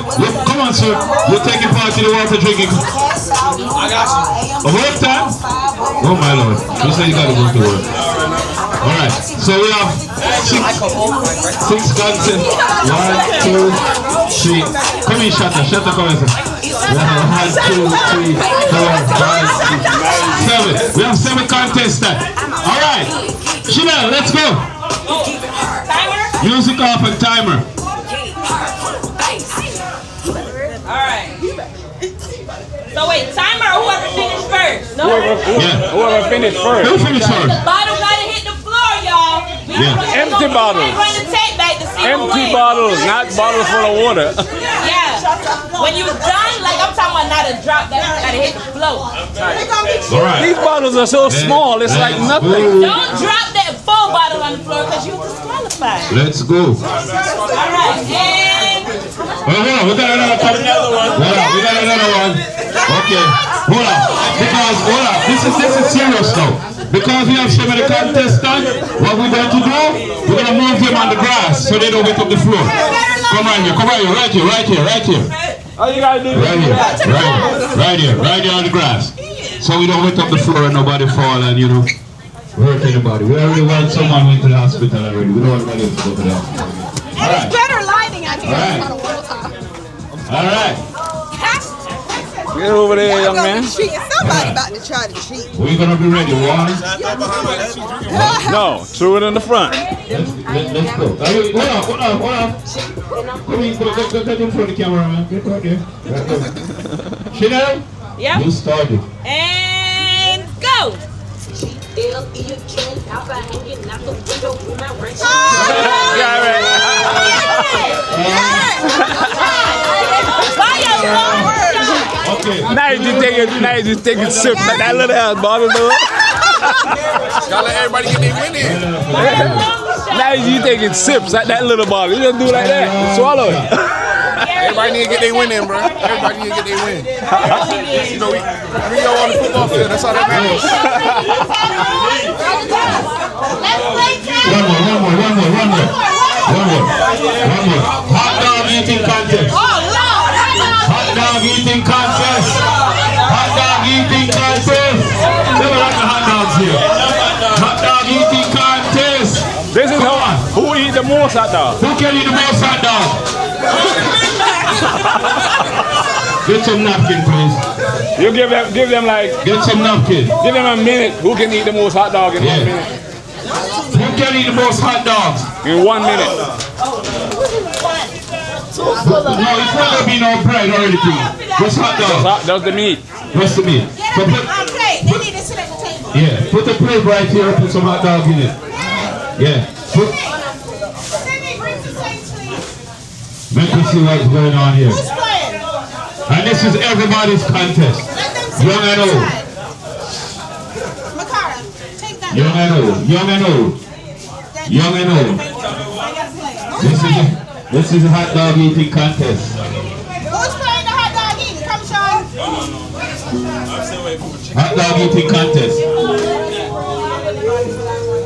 Come on, sir. You're taking part in the water drinking. I got you. A work time? Oh my lord. You say you gotta go to work. Alright, so we have six content. 1, 2, 3. Come in, Shatta. Shatta, come in, sir. 1, 2, 3, 4, 5, 6, 7. We have 7 contestants. Alright. Chanel, let's go. Music off and timer. Alright. So wait, timer or whoever finished first? No? Whoever finished first. Who finished first? The bottle gotta hit the floor, y'all. Empty bottles. Run the tape back to see who Empty wins. bottles, not bottles full of water. Yeah. When you done, like I'm talking about not a drop, that gotta hit the floor. Alright. These bottles are so small, it's like nothing. Don't drop that full bottle on the floor because you're disqualified. Let's go. Alright, and Hold on, we got another one. We got another one. Okay, hold on. Because, hold on, this is serious now. Because we have so many contestants, what we're going to do, we're going to move them on the grass so they don't wet up the floor. Come right here, right here. All you gotta do is Right here on the grass. So we don't wet up the floor and nobody fall and, you know, hurt anybody. We already want someone went to the hospital already. We don't want anybody else to go to the hospital. And it's better lighting out here. Alright. Get over there, young man. Somebody about to try to cheat. We're gonna be ready. 1. No, throw it in the front. Let's go. Hold on. Come in, get in front of the camera, man. Get right there. Chanel? yeah. You started. And go. Okay. Now you just take a sip like that little ass bottle though. Gotta let everybody get their win in. Now you taking sips like that little bottle. You just do like that. Swallow it. Everybody need to get their win in, bro. Everybody need to get their win. You know, we go on the football field. That's all that matters. One more. Hot dog eating contest. Hot dog eating contest. Never like the hot dogs here. Hot dog eating contest. This is who eat the most hot dog. Who can eat the most hot dog? Get some napkin, please. You give them like. Get some napkin. Give them a minute. Who can eat the most hot dog in 1 minute? Who can eat the most hot dogs? In 1 minute. No, it's not gonna be no bread or anything. Just hot dogs. That's the meat. What's the meat? So Plate. They need to sit at the table. yeah, put the plate right here. Put some hot dog in it. Yeah. Let me see what's going on here. Who's playing? And this is everybody's contest. Young and old. Makara, take that. Young and old. This is a hot dog eating contest. Who's playing the hot dog eating? Come, Sean. Hot dog eating contest.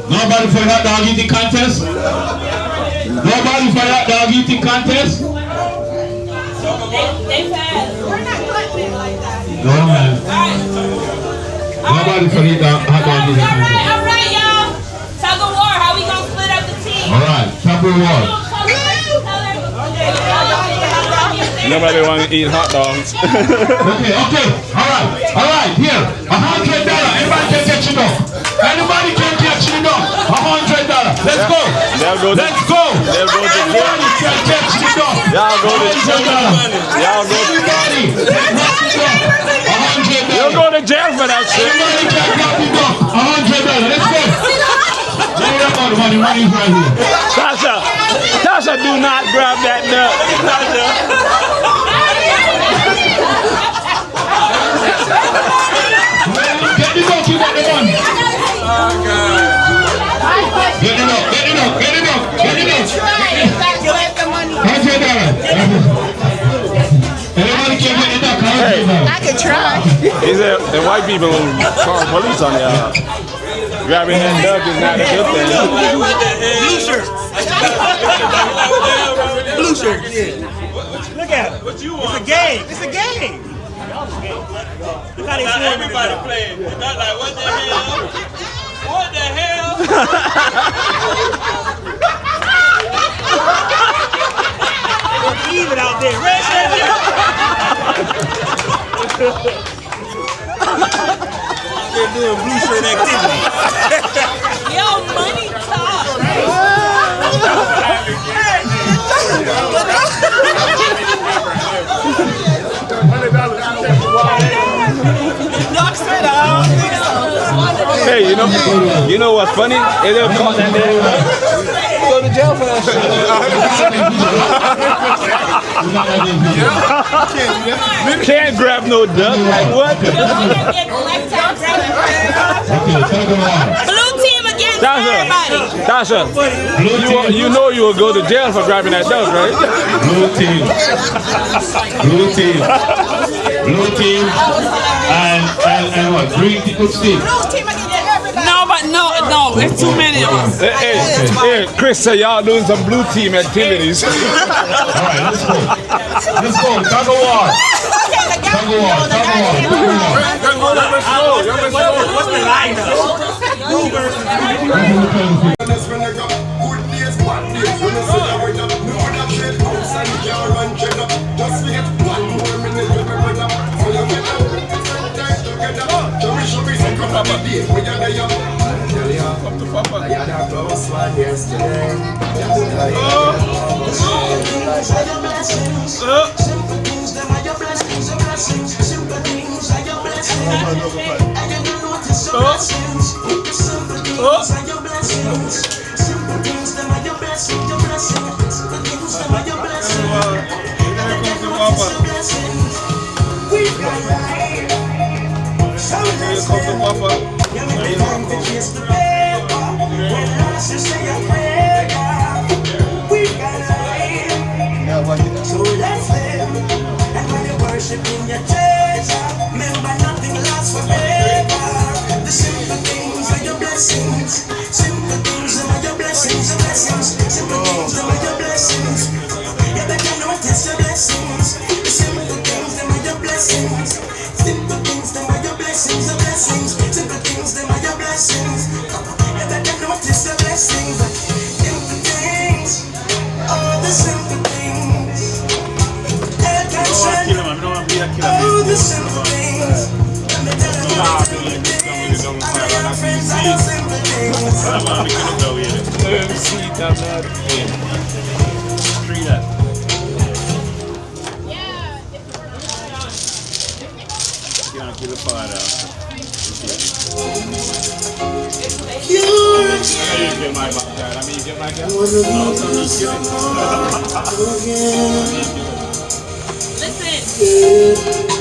Nobody for hot dog eating contest? Nobody for hot dog eating contest? They passed. We're not putting it like that. No, man. Nobody for hot dog eating contest. All right, y'all. Tug-of-war. How we gonna split up the team? Alright, Tug-of-war. Nobody want to eat hot dogs. Okay. Alright, here. $100. Everybody can catch it up. Anybody can catch it up. $100. Let's go. Let's go. Everybody can catch it up. Y'all go to $100. You'll go to jail for that shit. Everybody can catch it up. $100. Let's go. Don't worry about the money. Money's right here. Tasha, do not grab that nut. Get the book, you got the money. Get it up. $100. Everybody can get it up. $100. I could try. He said, the white people call police on y'all. Grabbing that duck is not a good thing. Blue shirts. blue shirt. Yeah. Look at it. What you want? It's a game. It's a game. Look how they swarm everybody playing. It's not like, what the hell? What the hell? Even out there. Red shirt. They're doing blue shirt activity. Yo, money talk. Hey, you know what's funny? They don't call that day. Go to jail for that shit. Can't grab no duck. Like what? Blue team against everybody. Tasha, you know you will go to jail for grabbing that duck, right? Blue team. Blue team. Blue team. And what? Green team. Which team? Blue team against everybody. No, but no, it's too many of us. Hey, Chris, so y'all doing some blue team activities. All right, let's go. Let's go. Tug-of-war. Tug-of-war. What's the lineup? Blue versus Come to Papa. I had a close one yesterday. Simple things, them are your blessings, your blessings. Simple things are your blessings. I didn't notice your blessings. Simple things are your blessings. Simple things, them are your blessings, your blessings. Simple things, them are your blessings. I didn't notice your blessings. We've got right. Sometimes you may be time to chase the paper. When last you say a prayer, we've got to live. So let's live. And when you worship in your church, remember nothing lasts forever. The simple things are your blessings. Simple things are your blessings, your blessings. Simple things are your blessings. You better notice your blessings. The simple things are your blessings. Simple things are your blessings, your blessings. Simple things are your blessings. You better notice the blessings. Simple things, all the simple things. All the simple things. Let me tell you all the simple things. I'm your friends are the simple things. Kill the father. You get my backyard. I mean, you get my dad. Listen,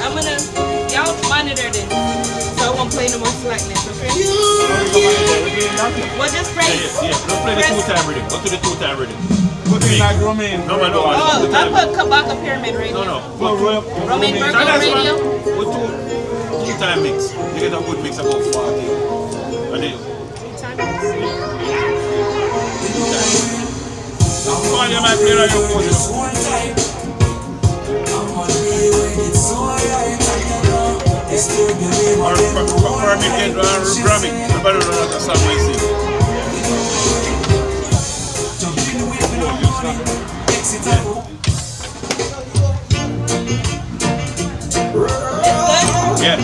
I'm gonna, y'all monitor this, so I won't play no more slackness, okay? Well, just pray. Yeah, don't play the two-time rhythm. Go to the two-time rhythm. Put in like Romaine. No. Oh, I put Kabaka Pyramid Radio. No. Romaine Virgo Radio. Put two-time mix. You get a good mix about 40. And then you might play on your phone. Or a weekend ramming. Everybody run out of song I sing. Yeah.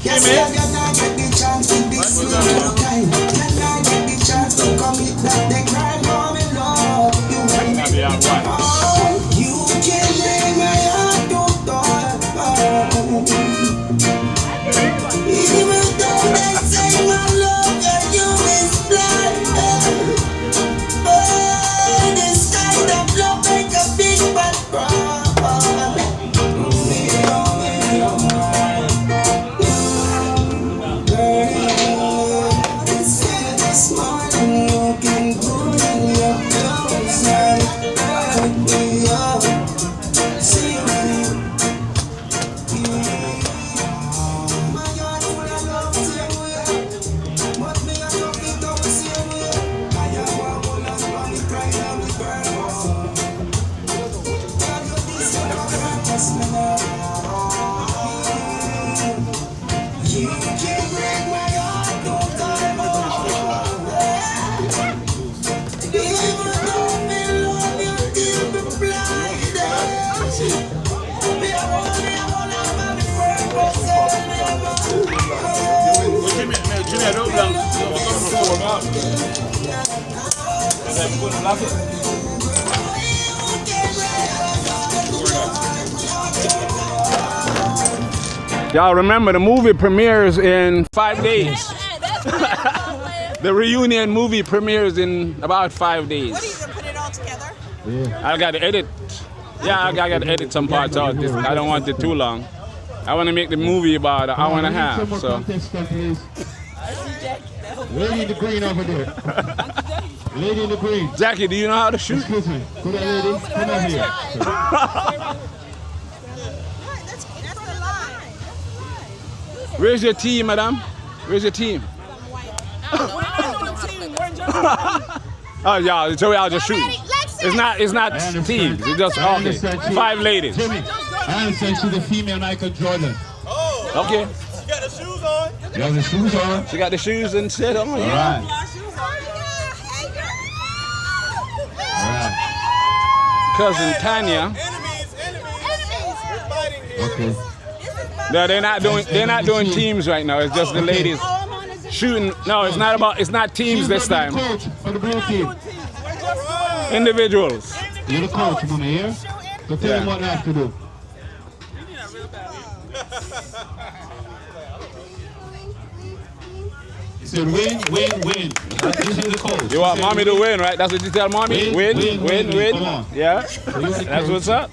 Yes, I cannot get the chance to be sweet all time. Cannot get the chance to commit that they crime for me, love you. Oh, you can make my heart go dark. Even though they say my love and you is blind. Oh, this kind of love make a big bad problem. Y'all remember the movie premieres in 5 days. The reunion movie premieres in about 5 days. What are you gonna put it all together? Yeah. I got to edit. Yeah, I got to edit some parts out. I don't want it too long. I want to make the movie about an hour and a half. So. Lady in the green over there. Lady in the green. Jackie, do you know how to shoot? Excuse me. Good lady. Come over here. Where's your team, madam? Where's your team? Oh yeah, so we are just shooting. It's not teams. It's just okay. 5 ladies. Jimmy, I understand she's the female Michael Jordan. Oh. Okay. She got the shoes on. You have the shoes on. She got the shoes and shit on. All right. Cousin Tanya. Okay. No, they're not doing teams right now. It's just the ladies shooting. No, it's not teams this time. Coach for the blue team. Individuals. You're the coach, mama, here. So tell them what they have to do. You said win, win, win. This is the coach. You want mommy to win, right? That's what you tell mommy? Win. Come on. Yeah. That's what's up.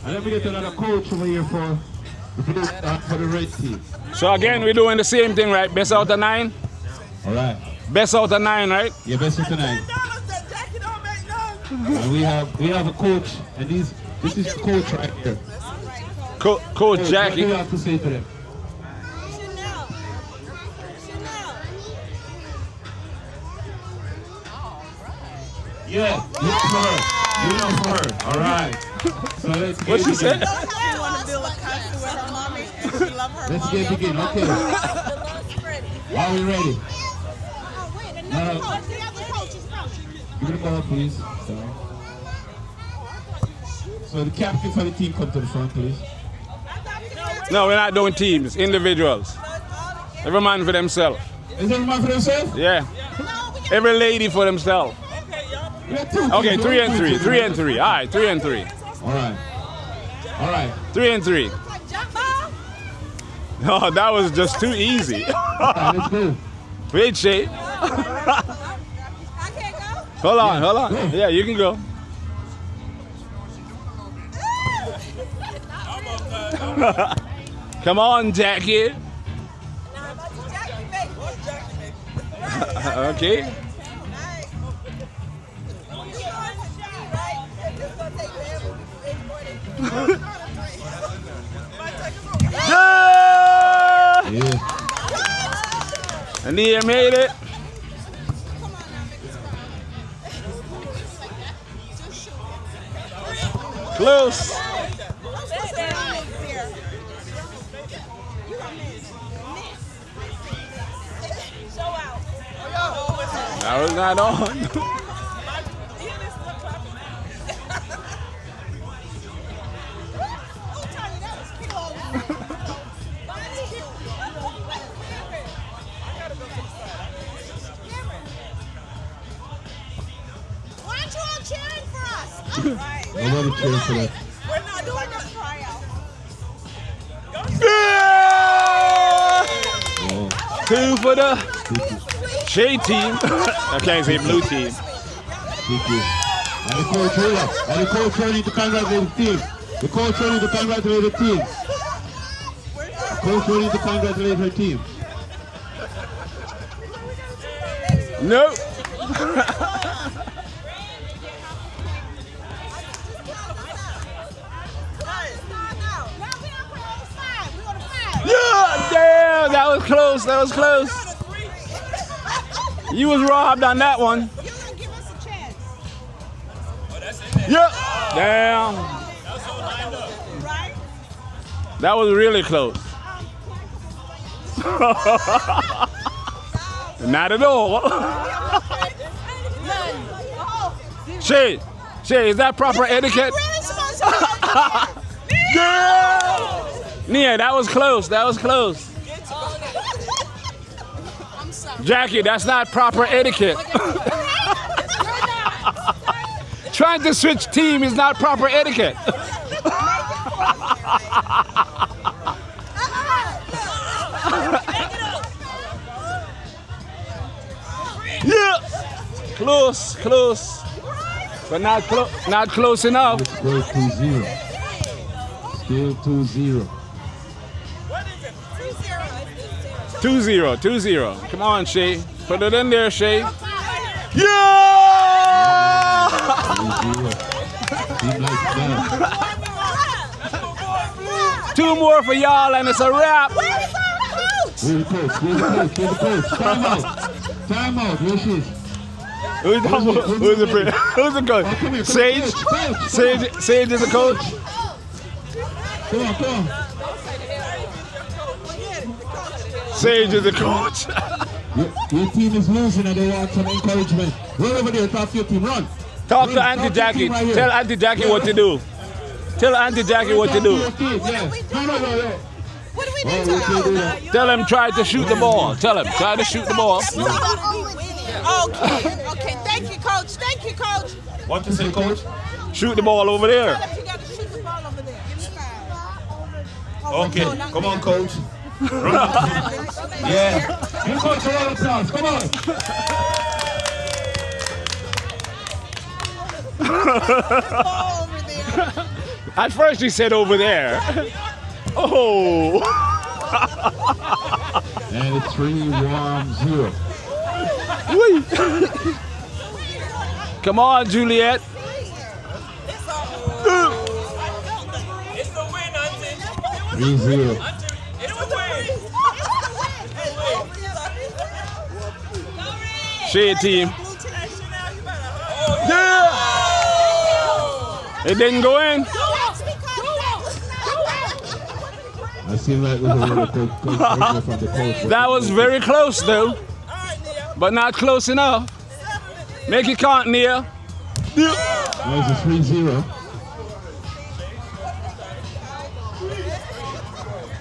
And let me get another coach over here for the red team. So again, we're doing the same thing, right? Best out of 9? All right. Best out of 9, right? Yeah, best out of 9. And we have a coach, and this is the coach right here. Coach Jackie. What do you have to say to them? Yeah, look for her. You know for her. All right. So let's get What she said? She want to build a castle with her mommy. She love her Let's mommy. get begin. Okay. Are we ready? No. Give me the ball, please. Sorry. So the captain for the team, come to the front, please. No, we're not doing teams. Individuals. Every man for themselves. Is every man for themselves? Yeah. Every lady for themselves. Okay, 3 and 3. 3 and 3. All right, 3 and 3. All right. All right. 3 and 3. Oh, that was just too easy. Let's go. Wait, Shay. Hold on. Yeah, you can go. Come on, Jackie. Okay. Yeah. Ania made it. Close. I was not on. Nobody cheering for that. We're not doing a tryout. Oh. 2 for the shade team. I can't say blue team. Thank you. And the coach ready to congratulate the team. The coach ready to congratulate the team. The coach ready to congratulate her team. No. Yeah, damn, that was close. That was close. You was robbed on that one. Yeah, damn. That was really close. Not at all. Shay, is that proper etiquette? Girl! Nia, that was close. That was close. Jackie, that's not proper etiquette. Trying to switch team is not proper etiquette. Yeah, close, but not close enough. Still 2-0. Still 2-0. 2-0. Come on, Shay. Put it in there, Shay. Yeah! 2 more for y'all, and it's a wrap. Where's the coach? Time out. Where she is? Who's the coach? Sage? Sage is the coach? Come on. Sage is the coach. Your team is losing and they want some encouragement. Run over there, talk to your team, run. Talk to Auntie Jackie. Tell Auntie Jackie what to do. Tell Auntie Jackie what to do. What do we do? Tell him try to shoot the ball. Tell him try to shoot the ball. Okay. Thank you, coach. What to say, coach? Shoot the ball over there. You got to shoot the ball over there. Okay, come on, coach. Yeah. You coach a lot of sounds. Come on. At first he said over there. Oh. And it's 3-1-0. Come on, Juliet. It's the win, Auntie. 3-0. It's the win. Shade team. Yeah. It didn't go in. I seem like we were from the coach. That was very close though, but not close enough. Make it count, Nia. That was a 3-0.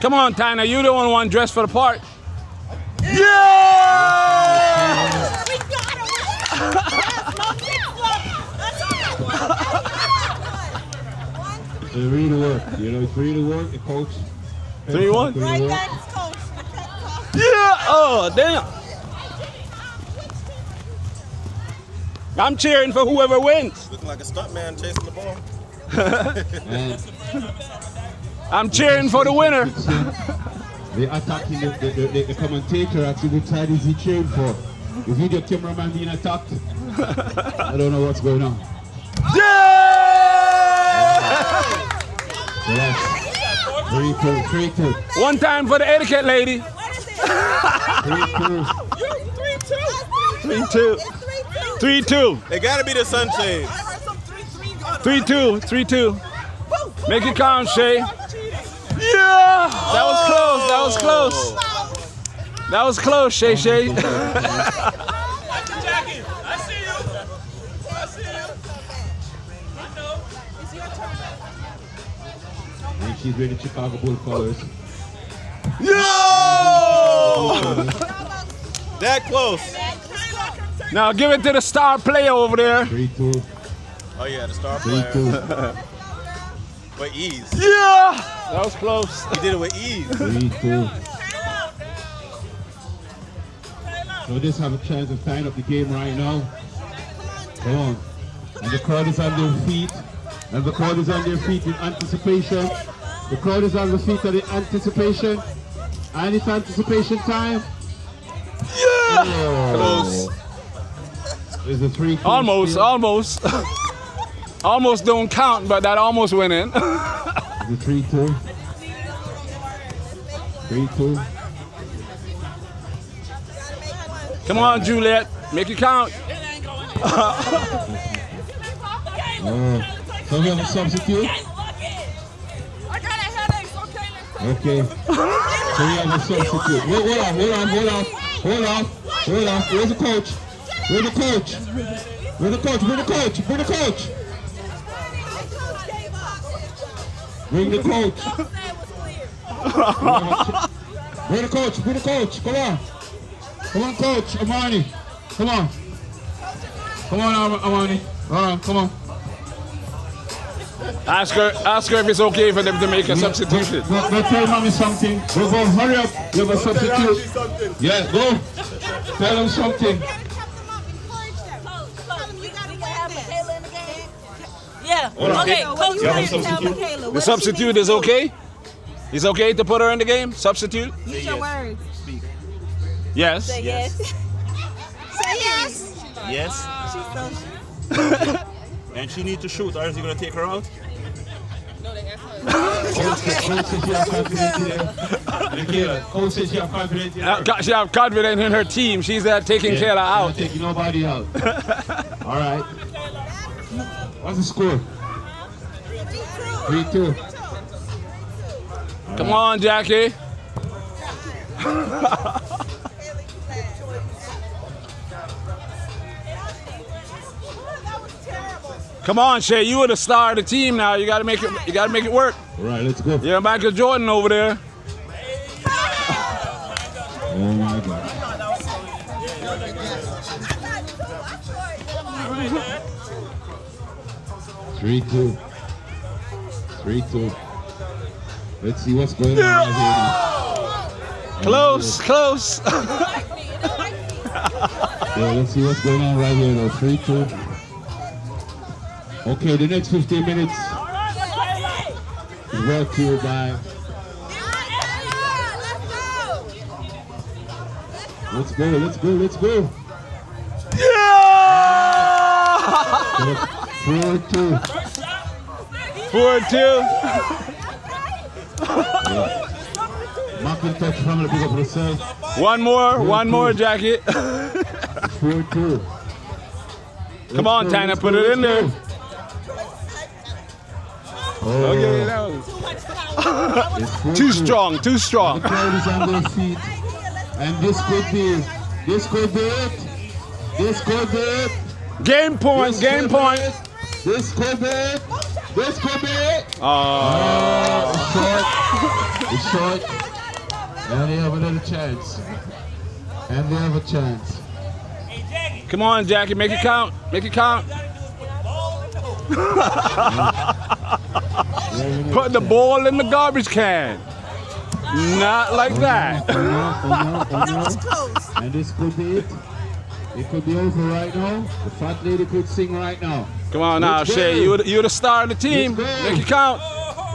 Come on, Tyner, you the only one dressed for the part. Yeah! It's really work. You know, it's really work. The coach. 3-1. Right, thanks, coach. Yeah! Oh, damn. I'm cheering for whoever wins. Looking like a stuntman chasing the ball. I'm cheering for the winner. The attacking the commentator actually which side is he cheering for? The video cameraman being attacked. I don't know what's going on. Yeah! So that's 3-2. One time for the etiquette lady. 3-2. 3-2. 3-2. It gotta be the sunshade. 3-2. Make it count, Shay. Yeah! That was close. That was close, Shay. Jackie, I see you. I know. It's your turn. And she's wearing the Chicago Bull colors. Yo! That close. Now give it to the star player over there. 3-2. Oh yeah, the star 3-2. player. With ease. Yeah! That was close. He did it with ease. 3-2. So we just have a chance to tie up the game right now. Come on. And the crowd is on their feet. And the crowd is on their feet in anticipation. The crowd is on the feet in anticipation. And it's anticipation time. Yeah! Oh. Close. There's a 3-2. Almost, almost. Almost don't count, but that almost went in. The 3-2. 3-2. Come on, Juliet. Make it count. So we have a substitute? Okay. So we have a substitute. Hold on. Where's the coach? Where's the coach? Bring the coach. Bring the coach. Bring the coach. Come on. Come on, coach. Amani. Come on. Come on, Amani. All right, come on. Ask her if it's okay for them to make a substitution. Go tell mommy something. Go, hurry up. You have a substitute. Yeah, go. Tell them something. Yeah. Okay. Coach, The substitute is okay? It's okay to put her in the game? Substitute? Use your words. Yes. Say yes. Say yes. Yes. And she needs to shoot, or is he going to take her out? Coach says you have confidence in her. Coach says you have confidence in her. She have confidence in her team. She's there taking Kayla out. Not taking nobody out. All right. What's the score? 3-2. Come on, Jackie. Come on, Shay. You are the star of the team now. You gotta make it. You gotta make it work. All right, let's go. Yeah, Michael Jordan over there. Oh my God. Three-two. Let's see what's going on right here now. Close. Yeah, let's see what's going on right here now. 3-2. Okay, the next 15 minutes is brought to you by. Let's go. Yeah! 4-2. 4-2. Mcintosh family, pick up yourself. One more, Jackie. 4-2. Come on, Tina, put it in there. Okay, that was too strong. The crowd is on their feet, and this could be it. Game point. This could be it. It's short. And they have another chance. Come on, Jackie, make it count. Put the ball in the garbage can. Not like that. And this could be it. It could be over right now. The fat lady could sing right now. Come on now, Shay. You're the star of the team. Make it count.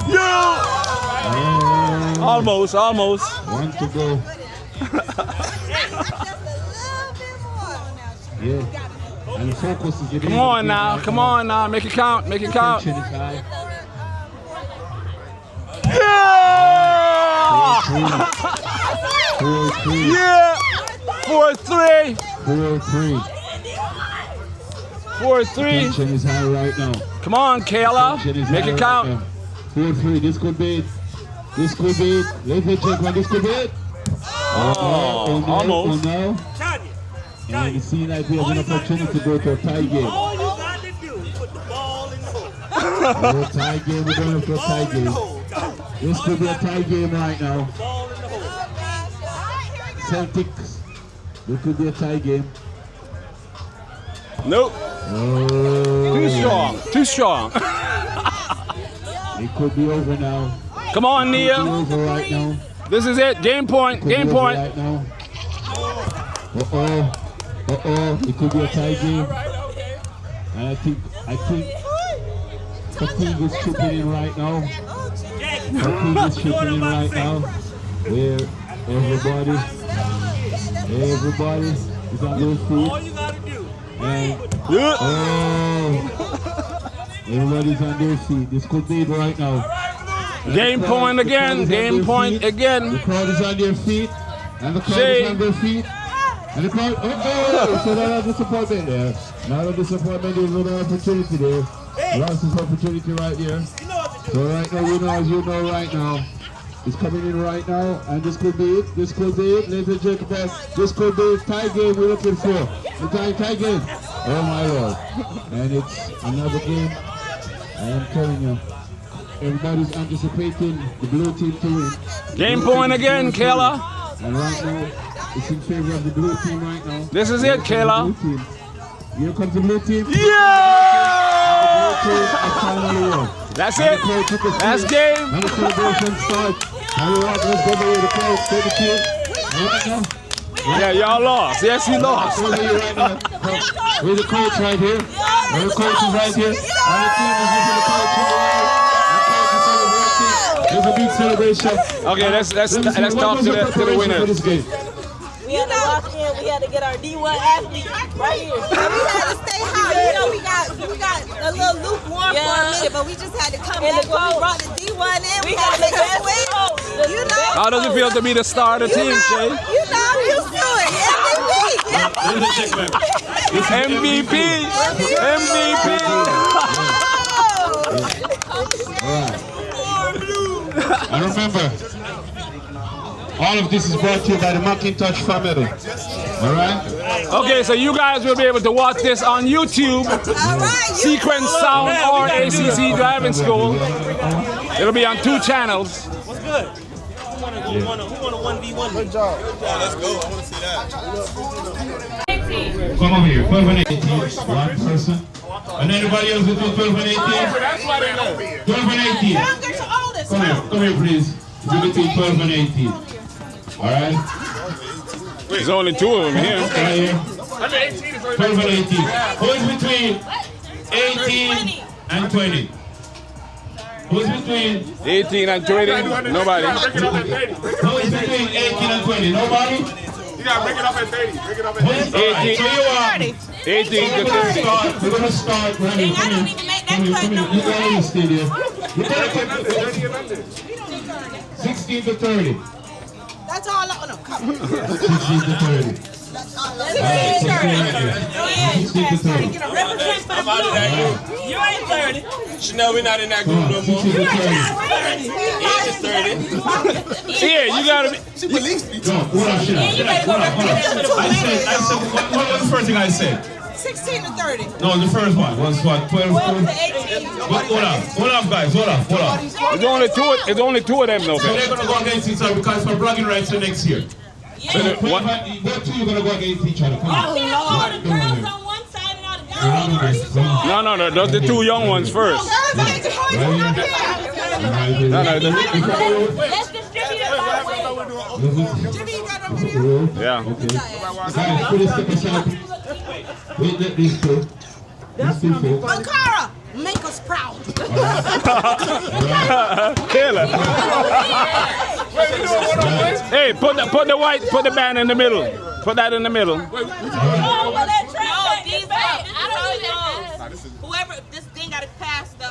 Yeah! Almost. 1 to go. Yeah. And the focus is Come on now. Make it count. Yeah! Yeah! 4-3. 4-3. Tension is high right now. Come on, Kayla. Make it count. 4-3. This could be it. Ladies and gentlemen, this could be it. Almost. And it seems like we have an opportunity to go to a tie game. All you got to do is put the ball in the hole. We're going to a tie game. This could be a tie game right now. Celtics. This could be a tie game. Nope. Oh. Too strong. Too strong. It could be over now. Come on, Nia. Over right now. This is it. Game point. Game point. Right now. It could be a tie game. And I think Fatigue is chipping in right now. Fatigue is chipping in right now. Where everybody is on their feet. And everybody's on their feet. This could be it right now. Game point again. Game point again. The crowd is on their feet. And the crowd is on their feet. And the crowd, so not a disappointment there. Not a disappointment, there's another opportunity there. Lost this opportunity right here. So right now, we know, as you know right now, it's coming in right now, and this could be it. This could be it, ladies and gentlemen. This could be the tie game we're looking for. The tie game. Oh my Lord. And it's another game. I am telling you, everybody's anticipating the blue team to win. Game point again, Kayla. And right now, it's in favor of the blue team right now. This is it, Kayla. Here comes the blue team. Yeah! That's it. That's game. And the celebration starts. And let's go there with the crowd. Stay the team. Yeah, y'all lost. Yes, he lost. We're the coach right here. We're the coach is right here. And the team is using the coach to the right. There's a big celebration. Okay, let's talk to the winner. We had to walk in. We had to get our D1 athlete right here. We had to stay hot. You know, we got a little lukewarm for a minute, but we just had to come back when we brought the D1 in. We had to make a switch. You know. How does it feel to be the star of the team, Shay? You know, you do it. MVP. MVP. And remember, all of this is brought to you by the Mcintosh family. All right? Okay, so you guys will be able to watch this on YouTube, Sequence Sound or ACC Driving School. It'll be on 2 channels. What's good? Who want a 1v1? Good job. Let's go. I want to see that. Come over here. 12 and 18. One person. And anybody else will do 12 and 18? 12 and 18. Come here, please. You're between 12 and 18. All right? There's only 2 of them here. Right here. 12 and 18. Who is between 18 and 20? Who's between 18 and 20? Nobody. Who is between 18 and 20? Nobody? You gotta break it up at 30. Break it up at 30. 18. So you are 18 to 30. We're gonna start. Come here. Come here. You gotta stay there. You gotta come 16 to 30. That's all I want to come. 16 to 30. That's all I All right, so stay right there. 16 to 30. I'm out of that group. You ain't 30. Chanel, we're not in that group no more. 16 to 30. Age is 30. Yeah, you gotta be. No, hold on, shut up. I said, what was the first thing I said? 16 to 30. No, the first one was what? 12 to 18. Hold on, guys, hold on. It's only two of them, though. So they're gonna go against each other because for bragging rights for next year. So what? What two you gonna go against each other? Come on. All the girls on one side and all the guys on the other. No, those the 2 young ones first. Let's distribute it by weight. Yeah. Guys, put this step aside. Wait, let these two. These two folks. Ankara, make us proud. Kayla. Hey, put the band in the middle. Put that in the middle. Whoever, this thing got to pass the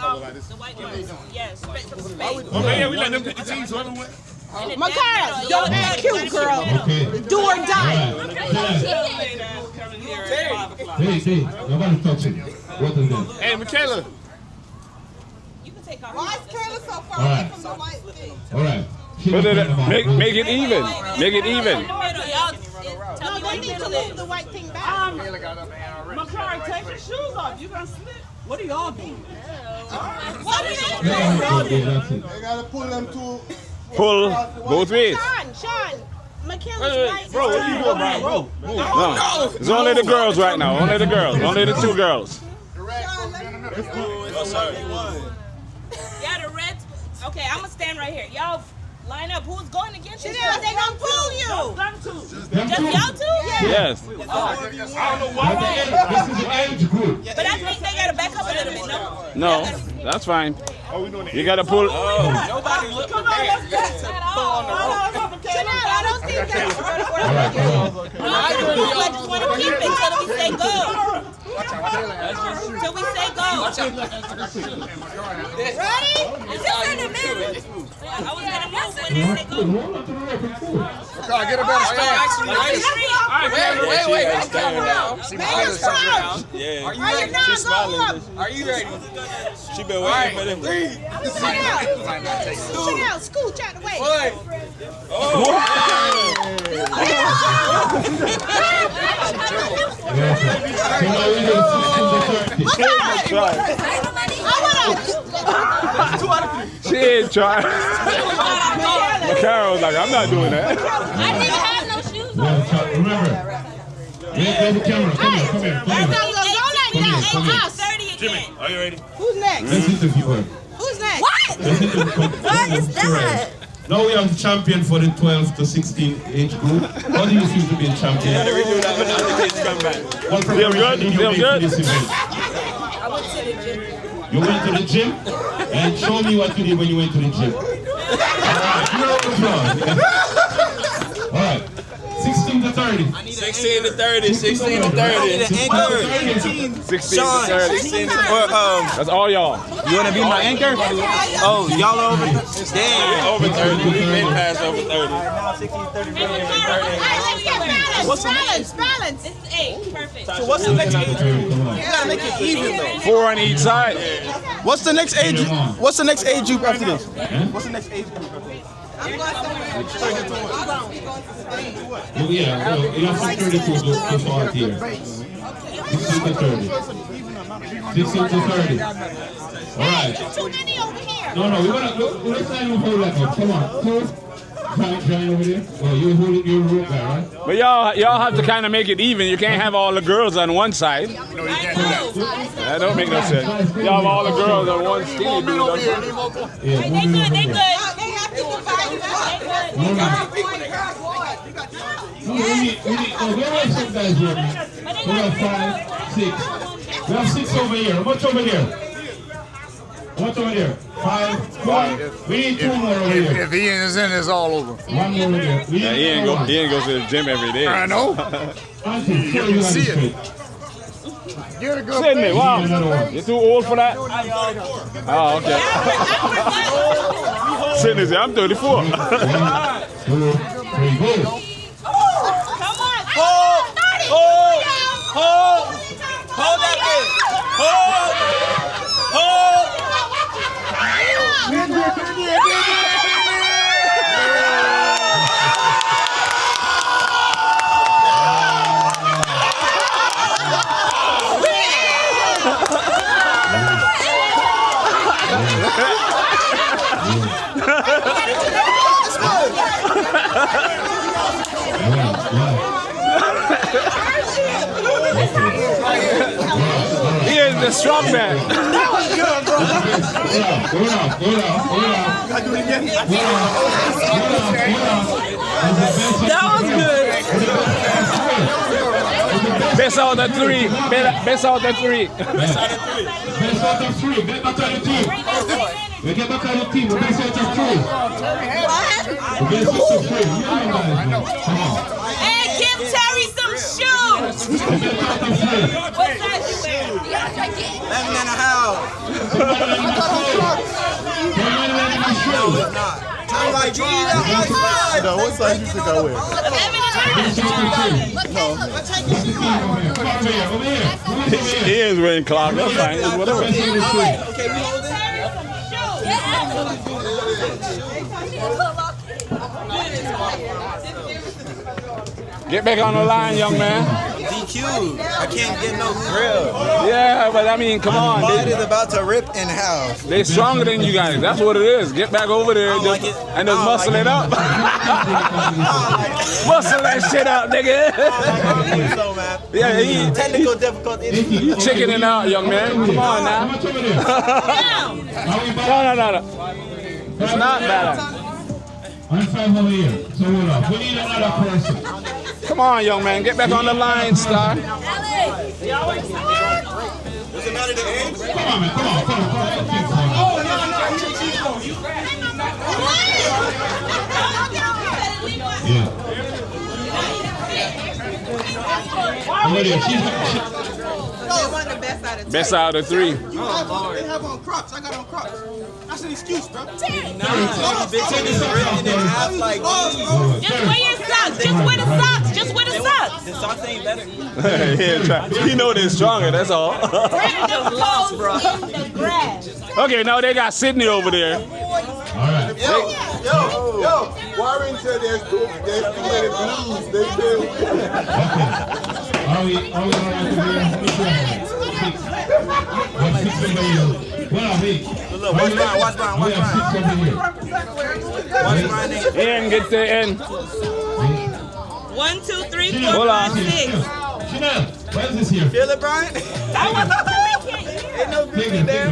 white one. Yes, straight from space. Oh, man, yeah, we let them pick the teams. Whoever wins. Makara, don't act cute, girl. Okay. Do or die. Hey, nobody touching you. What is that? Hey, Michaela. You can take off. Why is Kayla so far All right. away from the white thing? All right. Make it even. Make it even. No, they need to move the white thing back. Makari, take your shoes off. You gonna slip. What are y'all doing? What is it? They gotta pull them to. Pull both ways. Sean, Michaela's white. Bro, what are you doing, bro? No, it's only the girls right now. Only the girls. Only the 2 girls. Sean, let me Oh, sorry. Yeah, the Reds. Okay, I'm gonna stand right here. Y'all line up. Who's going against you? Chanel, they gonna pull you. Just y'all two? Yes. I don't know why. This is the age group. But I think they gotta back up a little bit, no? No, that's fine. You gotta pull. Nobody look prepared. You got to pull on the rope. Chanel, I don't think that's I just want to keep it till we say go. Till we say go. ready. It's just in a minute. I was gonna move when they say go. Get a better start. Wait. Make us crouch. Yeah. Are you not going up? Are you ready? She been waiting for them. Chanel, scooch out the way. She ain't trying. Carol was like, I'm not doing that. I didn't have no shoes on. Remember, there's the camera. Come here. Don't like that. Come here. 30 again. Are you ready? Who's next? Let's interview her. Who's next? What is that? Now we have the champion for the 12 to 16 age group. How do you feel to be a champion? We do that when the kids come back. What preparation did you make for this event? I went to the gym. You went to the gym? And show me what you did when you went to the gym. Alright, 16 to 30. 16 to 30. 16 to 30. 16 to 30. That's all y'all. You want to be my anchor? Oh, y'all are over. Damn. Over 30. We've been past over 30. Balance. This is 8. Perfect. So what's the next age group? You gotta make it even though. 4 on each side. What's the next age? What's the next age group after this? What's the next age group after this? Yeah, well, you have 32 to 40 here. 16 to 30. 16 to 30. Alright. No, we're gonna sign you hold that up. Come on. Cool. Trying over there. Oh, you're a rope guy, right? But y'all have to kind of make it even. You can't have all the girls on one side. No, you can't do that. That don't make no sense. Y'all have all the girls on one skinny dude. Yeah, They good. They have to divide it we need, where are some guys here, man? We have 5, 6. We have 6 over here. How much over there? How much over there? 5, 4. We need 2 more over here. If he is in, it's all over. 1 more over there. Yeah, he ain't go to the gym every day. I know. You can see it. Get a good Sydney, wow. You too old for that? Oh, okay. Sydney said, I'm 34. 1, 2, 3, go. Hold that thing. He is the strong man. That was good. Best out of 3. Best out of 3. Best out of 3. Get back on the team. We get back on the team. The best out of 3. The best out of 3. Come on. Hey, give Terry some shoes. What size you wear? 11 and a half. No, it's not. I'm like, geez, that's my size. No, what size you think I wear? 11 and a half. He is wearing clock. That's fine. It's whatever. Okay, we hold it. Get back on the line, young man. cube. I can't get no grill. Yeah, but I mean, come on. It is about to rip in half. They're stronger than you guys. That's what it is. Get back over there and just muscle it up. Muscle that shit up, nigga. Yeah, technical difficulty. You chickening out, young man. Come on now. No. It's not bad. I'm 5 over here. So hold up. We need another person. Come on, young man. Get back on the line, star. Does it matter the age? Come on, man. Come on. Best out of 3. They have on Crocs. I got on Crocs. That's an excuse, bro. Just wear your socks. Just wear the socks. Just wear the socks. The socks ain't better. He know they're stronger, that's all. Okay, now they got Sydney over there. Alright. Yo, Warren said there's too many blues. They do. Are we all right here? Look, watch Brian. Ian, get the end. 1, 2, 3, 4, Hold on. 5, 6. Chanel, what is this here? Feel it, Brian? Ain't no grip in there.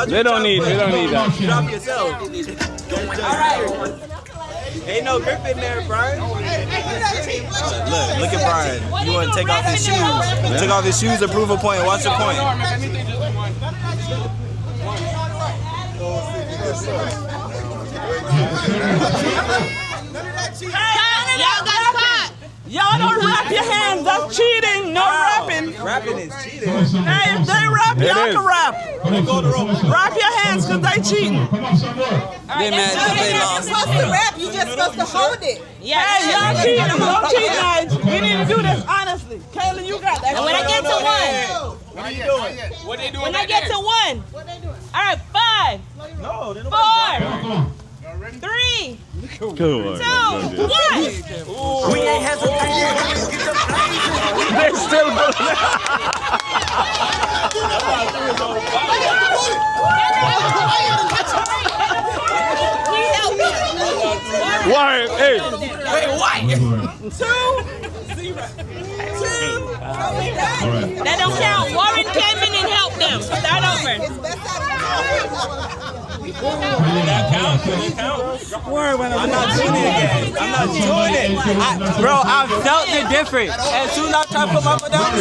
They don't need that. Drop yourself. Ain't no grip in there, Brian. Look at Brian. You want to take off his shoes. Take off his shoes to prove a point. Watch your point. Y'all don't wrap your hands. That's cheating. No rapping. Rapping is cheating. Hey, if they rap, y'all can rap. Wrap your hands because they cheating. They mad because they lost. You're supposed to rap. You just supposed to hold it. Hey, y'all cheating. Don't cheat, guys. We need to do this honestly. Kayla, you got that. And when I get to 1. What are you doing? What they doing? When I get to 1. What they doing? All right, 5, No, 4, 3, 2, 1. we ain't hesitating. They're still going. Warren, hey. Wait, what? 2. That don't count. Warren came in and helped them. Start over. I'm not doing it again. I'm not doing it. Bro, I felt it different. As soon as I tried to put my foot down,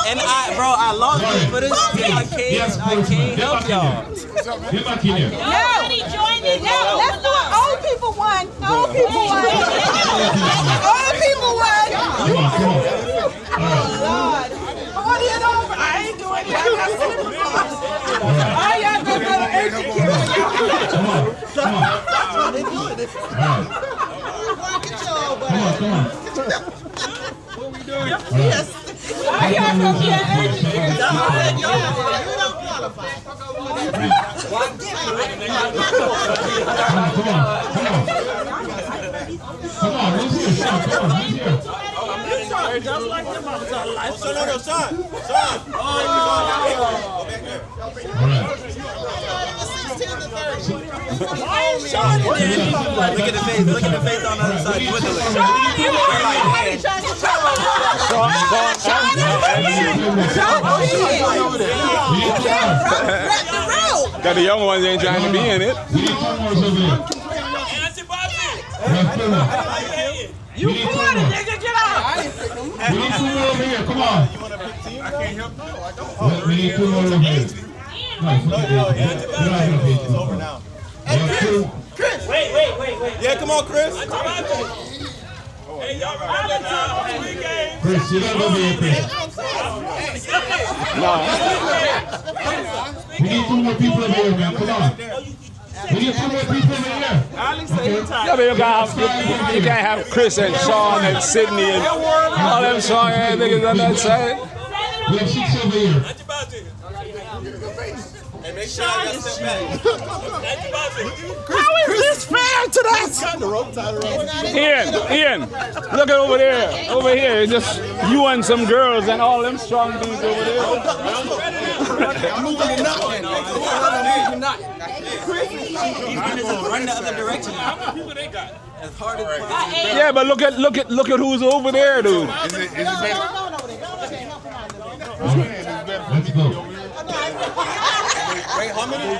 and I lost it, but it's, I can't help y'all. Nobody joined it. Let's do it. Old people won. Old people won. Old people won. Oh, Lord. Party it over. I ain't doing it. All y'all go to Asian kids. What we doing? Yes. Why y'all go to Asian kids? You don't qualify. Come on, let's hear Sean. Come on, let's hear. Just like them others are life. Son. Look at the face. Look at the face on the other side. Got the young ones ain't trying to be in it. You fought it, nigga. Get out. We need 2 more over here. Come on. I can't help you. We need 2 more over here. It's over now. Chris. Wait. Yeah, come on, Chris. Hey, y'all remember Chris, you gotta go over here, Chris. No. We need 2 more people over here, man. Come on. We need 2 more people over here. Alex said he's tired. Yeah, but you can't have Chris and Sean and Sydney and all them strong ass niggas on that side. We have 6 over here. Sean is How is this fair to that? Ian, look at over there. Over here, it's just you and some girls and all them strong dudes over there. Run the other direction. How many people they got? As hard as possible. Yeah, but look at who's over there, dude. Let's go. Wait, how many?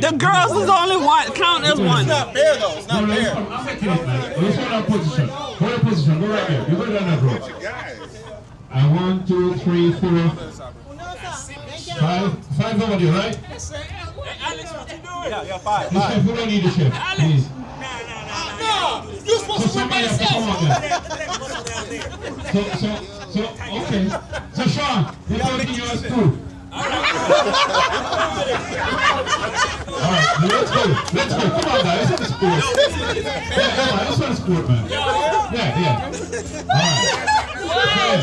The girls is only one. Count as one. It's not fair though. It's not fair. I'm taking it, man. Let's hold our position. Hold our position. Go right here. You go down that road. And 1, 2, 3, 4, 5. 5 over there, right? Alex, what you doing? Yeah, 5. The chef, who don't need the chef? Please. No, you're supposed to win by yourself. So, okay. So, Sean, we're taking you as two. Alright, let's go. Let's go. Come on, guys. Let's sport. Yeah, let's run a sport, man. Yeah. Alright.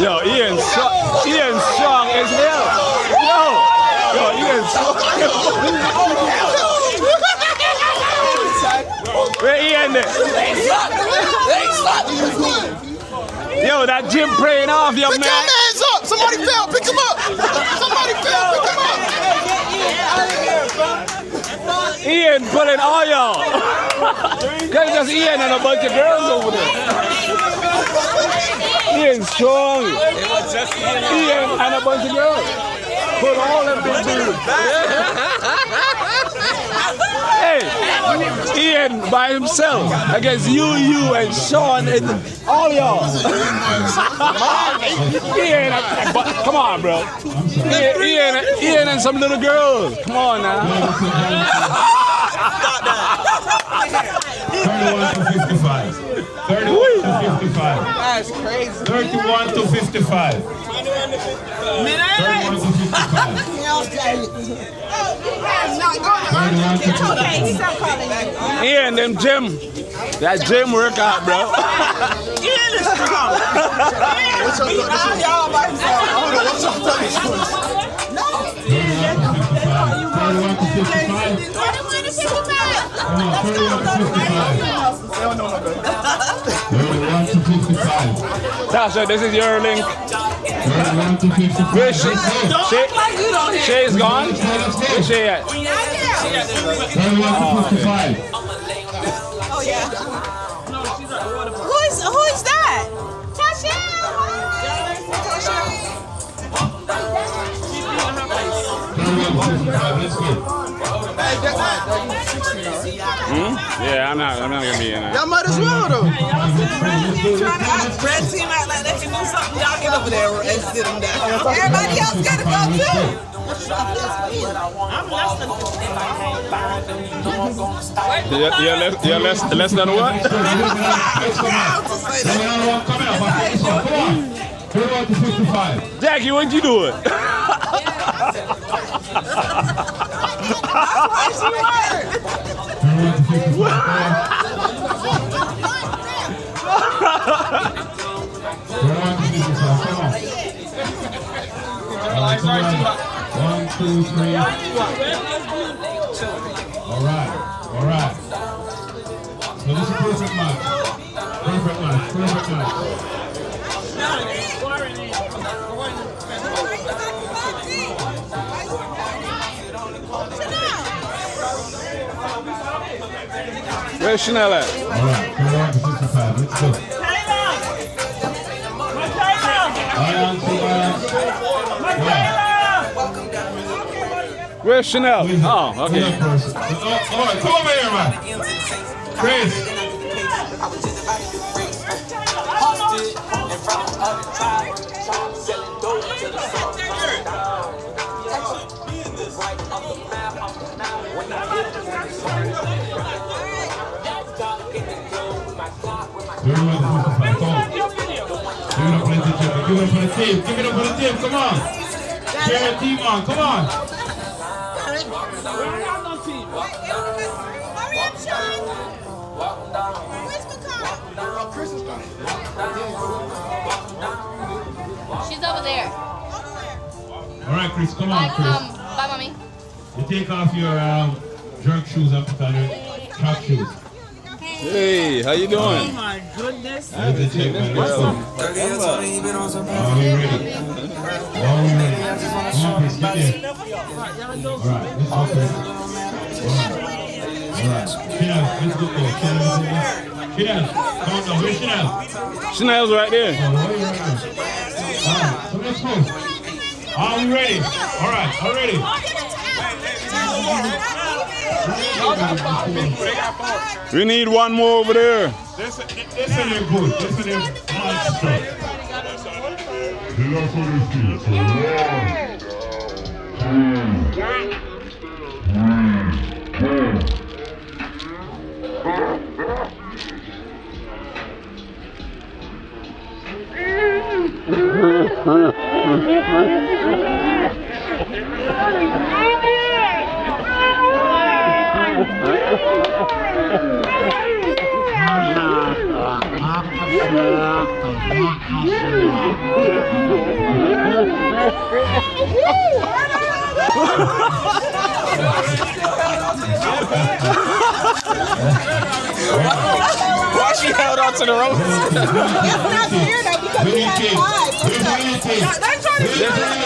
Yo, Ian strong as hell. Yo, Ian strong. Where Ian at? Yo, that gym praying off, young man. Pick your hands up. Somebody fell. Pick him up. Somebody fell. Pick him up. Ian pulling all y'all. There's just Ian and a bunch of girls over there. Ian strong. Ian and a bunch of girls. Put all them big dudes. Hey, Ian by himself against you and Sean and all y'all. Ian, come on, bro. Ian and some little girls. Come on now. 31 to 55. 31 to 55. That's crazy. 31 to 55. 31 to 55. Ian, them gym. That gym workout, bro. Ian is strong. Y'all by himself. 31 to 55. 31 to 55. Come on, 31 to 55. Tasha, this is your link. 31 to 55. Where's she? Shay's gone? Where's Shay at? 31 to 55. Oh yeah. Who is that? Tasha. 31 to 55. Let's go. Yeah, I'm not gonna be in Y'all might as well though. Red team act like they can do something. Y'all get over there and sit them down. Everybody else gotta go too. You're less than what? Come on. 31 to 55. Jackie, what'd you do it? One, two, three. All right. So this is a perfect match. Perfect match. Where's Chanel at? All right, 31 to 65. Let's go. Where's Chanel? Oh, okay. All right, come over here, man. Chris. Give it up for the team. Give it up for the team. Come on. Cheer the team on. Come on. She's over there. All right, Chris, come on, Chris. Bye, mommy. You take off your jerk shoes and put on your track shoes. Hey, how you doing? Oh my goodness. Let's check, man. Let's go. Are we ready? Are we ready? Come on, Chris, get there. All right, let's go, Chris. All right. Chanel, let's go. Chanel, come on now. Where's Chanel? Chanel's right there. All right, so let's go. Are we ready? All right, all ready. We need one more over there. Listen, they're good. Listen, they're monster. Why she held on to the rope? It's not fair though because we had 5.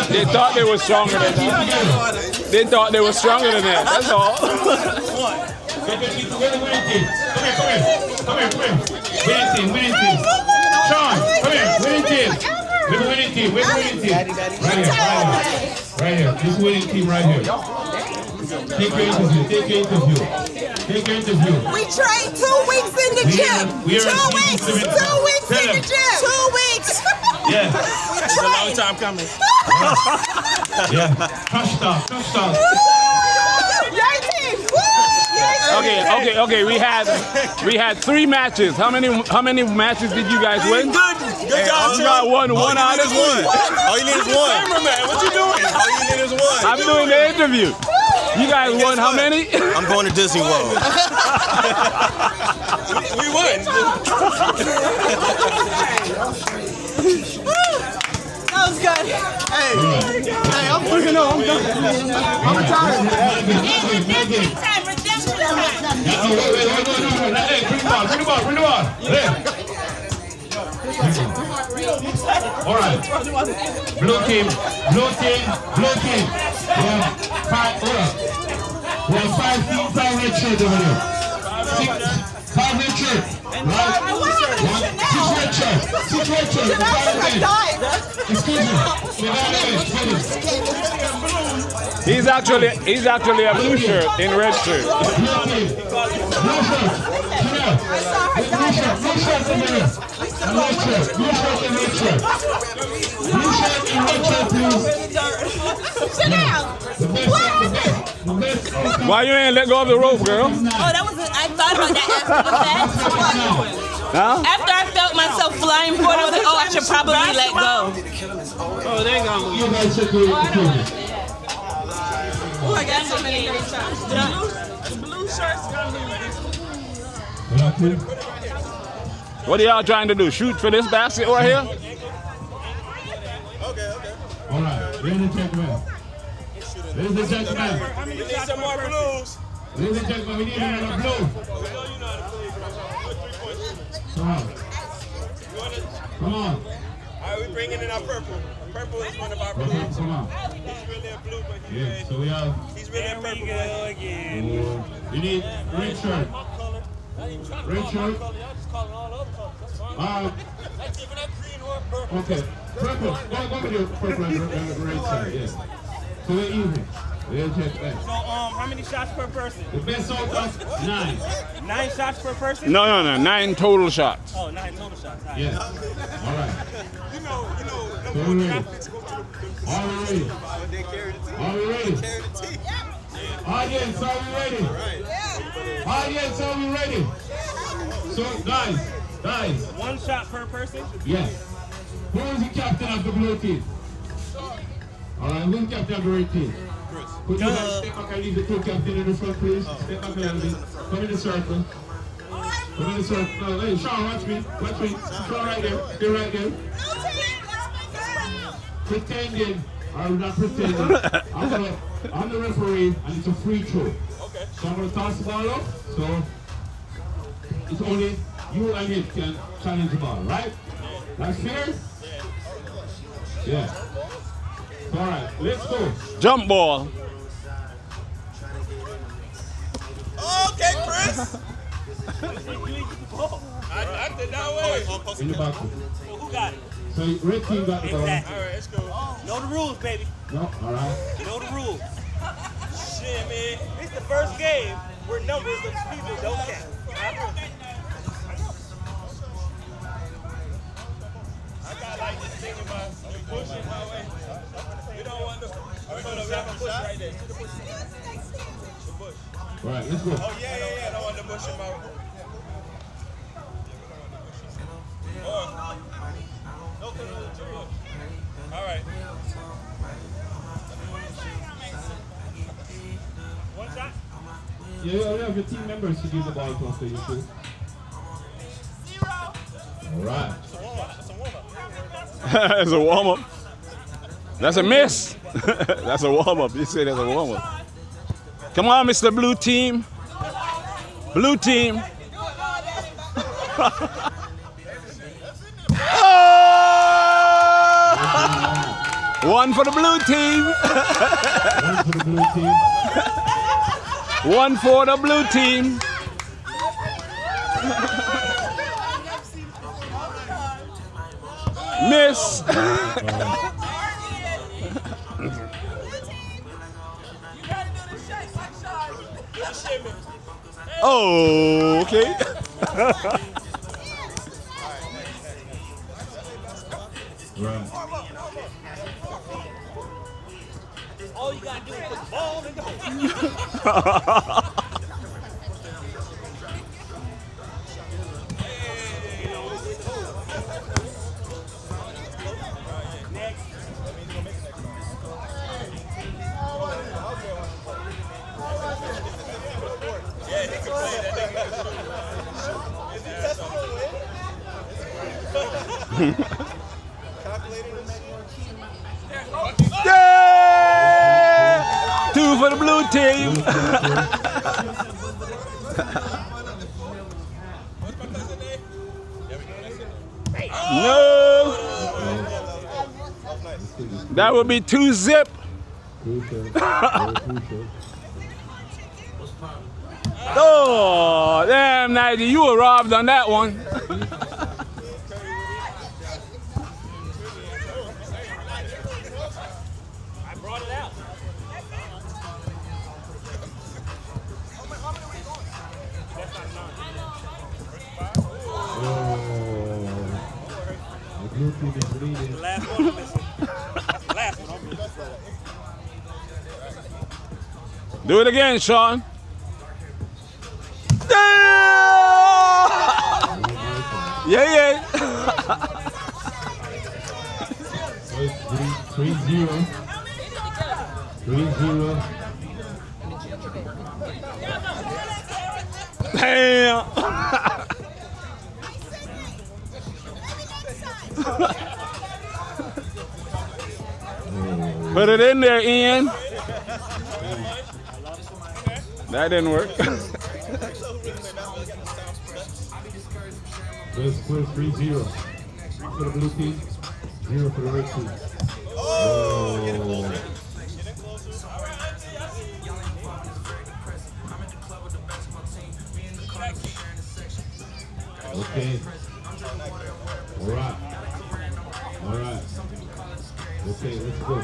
They thought they were stronger than that. They thought they were stronger than that. That's all. Come here. Winning team. Sean, come here. Winning team. We're the winning team. Right here. This winning team right here. Take your interview. We trained 2 weeks in the gym. 2 weeks. 2 weeks in the gym. 2 weeks. Yeah. It's a long time coming. Yeah. Touch stop. Your team. Okay. We had 3 matches. How many matches did you guys win? Good job, You got one out of 1. All you need is 1. Cameraman, what you doing? All you need is 1. I'm doing the interview. You guys won how many? I'm going to Disney World. we won. That was good. Hey, I'm freaking out. I'm done. I'm tired. Bring the ball. There. All right. Blue team. We have 5 red shirts over there. 5 red shirts. Right? 6 red shirts. 5 men. Excuse me. He's actually a blue shirt in red shirt. Why you ain't let go of the rope, girl? Oh, that was I thought about that after the fact. Huh? After I felt myself flying forward, I was like, oh, I should probably let go. Oh, they ain't gonna You guys check your Oh, I got so many shots. The blue shirts got me. What are y'all trying to do? Shoot for this basket right here? All right, ladies and gentlemen. We need some more blues. Ladies and gentlemen, we need another blue. Come on. All right, we're bringing in our purple. Purple is one of our blues. Come on. He's really a blue, but Yeah, so we have. he's really a purple. We need red shirt. Red shirt. Okay. Purple. Go with your purple and the red shirt. Yes. So we're even. We'll check that. So, how many shots per person? The best out of 9. 9 shots per person? No. 9 total shots. Oh, 9 total shots. Right. Yes. All right. So we're ready. Are we ready? Audience, are we ready? Audience, are we ready? So, guys. 1 shot per person? Yes. Who is the captain of the blue team? All right, who's the captain of the red team? Could you guys step back and leave the 2 captain in the front, please? Step back a little bit. Come in the circle. Come in the circle. No, hey, Sean, watch me. Watch me. Sean right there. Stay right there. Pretending. I'm not pretending. I'm the referee, and it's a free throw. Okay. So I'm going to toss the ball up. So it's only you and him can challenge the ball, right? That's fair? Yeah. All right, let's go. Jump ball. Okay, Chris. I did not win. In the back. Who got it? So red team got the ball. Exactly. All right, let's go. Know the rules, baby. No, all right. Know the rules. Shit, man. It's the first game where numbers of people don't count. I got like this thing in my bush in my way. We don't want to. We have a bush right there. See the bush? The bush. All right, let's go. Oh yeah. I don't want the bush in my way. No, because it's a bush. All right. One shot. Yeah, you have your team members to give the ball to us, so you too. All right. That's a warm up. That's a miss. That's a warm up. You say that's a warm up. Come on, Mr. Blue Team. Blue Team. Oh! One for the blue team. One for the blue team. One for the blue team. Miss. Oh, okay. Right. All you gotta do is put the ball in the hole. Yeah! Two for the blue team. No. That would be 2-zip. Oh, damn, Nigel, you were robbed on that one. I brought it out. The blue team is leading. The last one I'm missing. Last one I'm missing. Do it again, Sean. Yeah. So it's 3-0. 3-0. Damn. Put it in there, Ian. That didn't work. Let's put 3-0. 3 for the blue team, 0 for the red team. Oh. Okay. All right. Okay, let's go.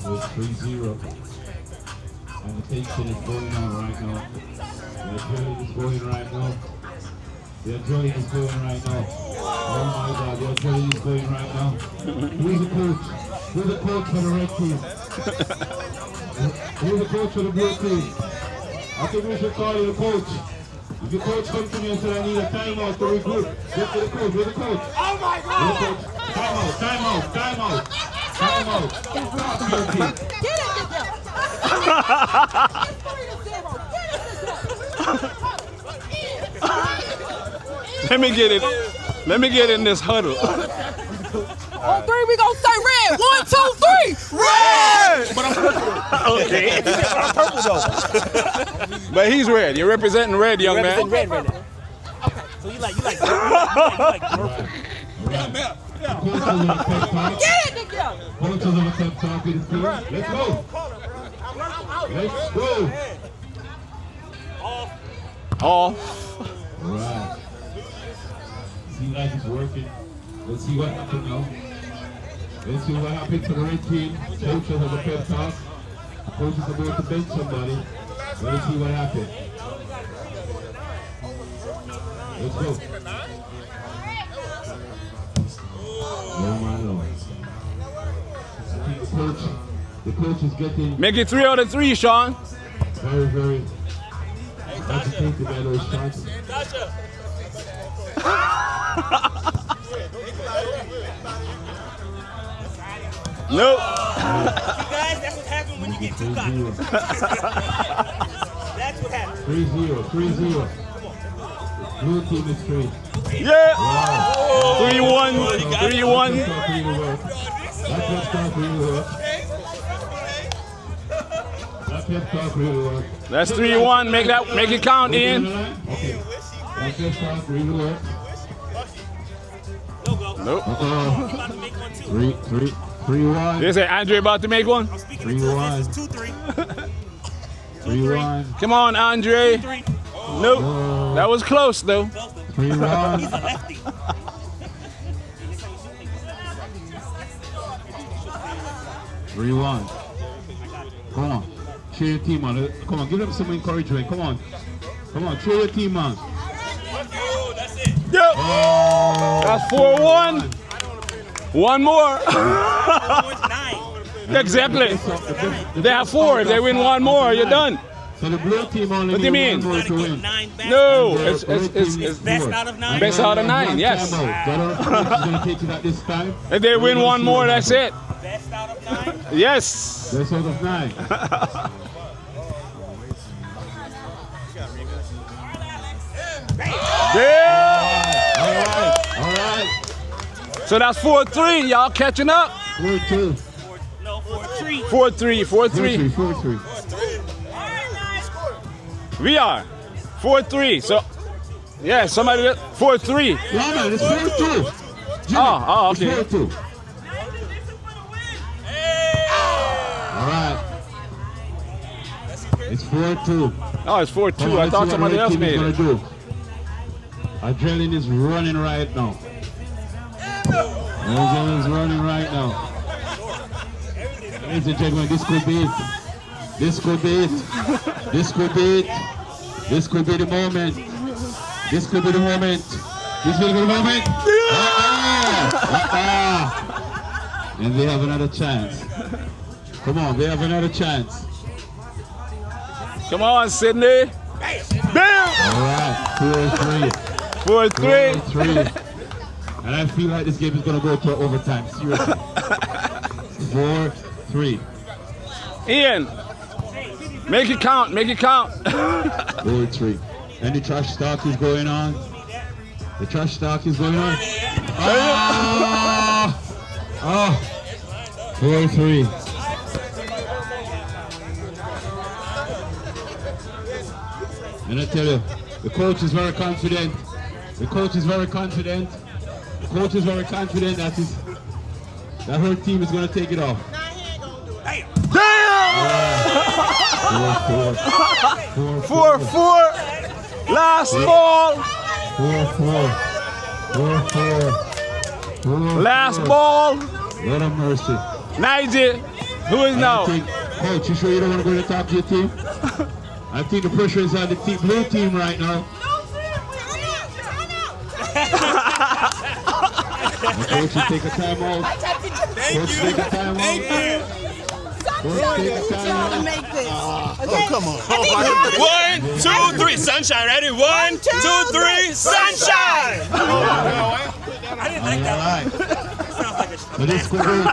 So it's 3-0. Annotation is going on right now. The adrenaline is going right now. Oh my God, the adrenaline is going right now. Who's the coach? Who's the coach for the red team? Who's the coach for the blue team? I think we should call you the coach. If the coach comes to me and says I need a timeout to regroup, get to the coach. Where's the coach? Oh my God! Timeout. Talk to your team. Let me get it. Let me get in this huddle. On three, we gonna say red. 1, 2, 3, red. But I'm purple. Okay. But I'm purple though. But he's red. You're representing red, young man. Red right now. Okay, so you like purple. Get it together. Coaches of the pep talk in the field. Let's go. Let's go. All. Alright. See like it's working. Let's see what happens now. Let's see what happens to the red team. Coaches of the pep talk. Coach is about to bench somebody. Let's see what happens. Let's go. Oh my Lord. I think the coach is getting Make it 3 out of 3, Sean. very, very agitated by those shots. Nope. Guys, that's what happens when you get too cocky. That's what happens. 3-0, 3-0. Blue team is straight. Yeah. Wow. 3-1. 3-1. That pep talk really works. That pep talk really works. That's 3-1. Make it count, Ian. Okay. That pep talk really works. Nope. 3-1. They say Andre about to make one. 3-1. 3-1. Come on, Andre. Nope. That was close though. 3-1. He's a lefty. 3-1. Come on. Cheer your team on. Come on, give them some encouragement. Come on. Come on, cheer your team on. Yep. Oh, That's 4-1. One more. Exactly. They have 4. If they win one more, you're done. So the blue team only What do you mean? one more to win. No, it's Best out of 9. best out of 9. Yes. Gonna take it at this time. If they win one more, that's it. Best out of 9. Yes. Best out of 9. Yeah. All right. So that's 4-3. Y'all catching up? 4-2. No, 4-3. 4-3. 4-3. 4-3. We are 4-3. So yeah, somebody 4-3. Yeah, man, it's 4-2. Oh, okay. It's 4-2. All right. It's 4-2. Oh, it's 4-2. I thought somebody else made it. Adrenaline is running right now. Adrenaline is running right now. Ladies and gentlemen, this could be it. This could be it. This could be it. This could be the moment. This could be the moment. This will be the moment. And they have another chance. Come on, they have another chance. Come on, Sydney. Bam! All right, 4-3. 4-3. And I feel like this game is going to go to overtime. Seriously. 4-3. Ian, make it count. Make it count. 4-3. And the trash talk is going on. The trash talk is going on. 4-3. And I tell you, the coach is very confident. The coach is very confident. The coach is very confident that her team is going to take it off. Damn! 4-4. Last ball. 4-4. Last ball. What a mercy. Nigel, who is now? Coach, you sure you don't want to go to the top of your team? I think the pressure is on the blue team right now. Coach, you take a time out. Coach, take a time out. Coach, take a time out. Okay. Come on. 1, 2, 3, sunshine. Ready? 1, 2, 3, sunshine. I didn't like that one. Sounds like a So this could be,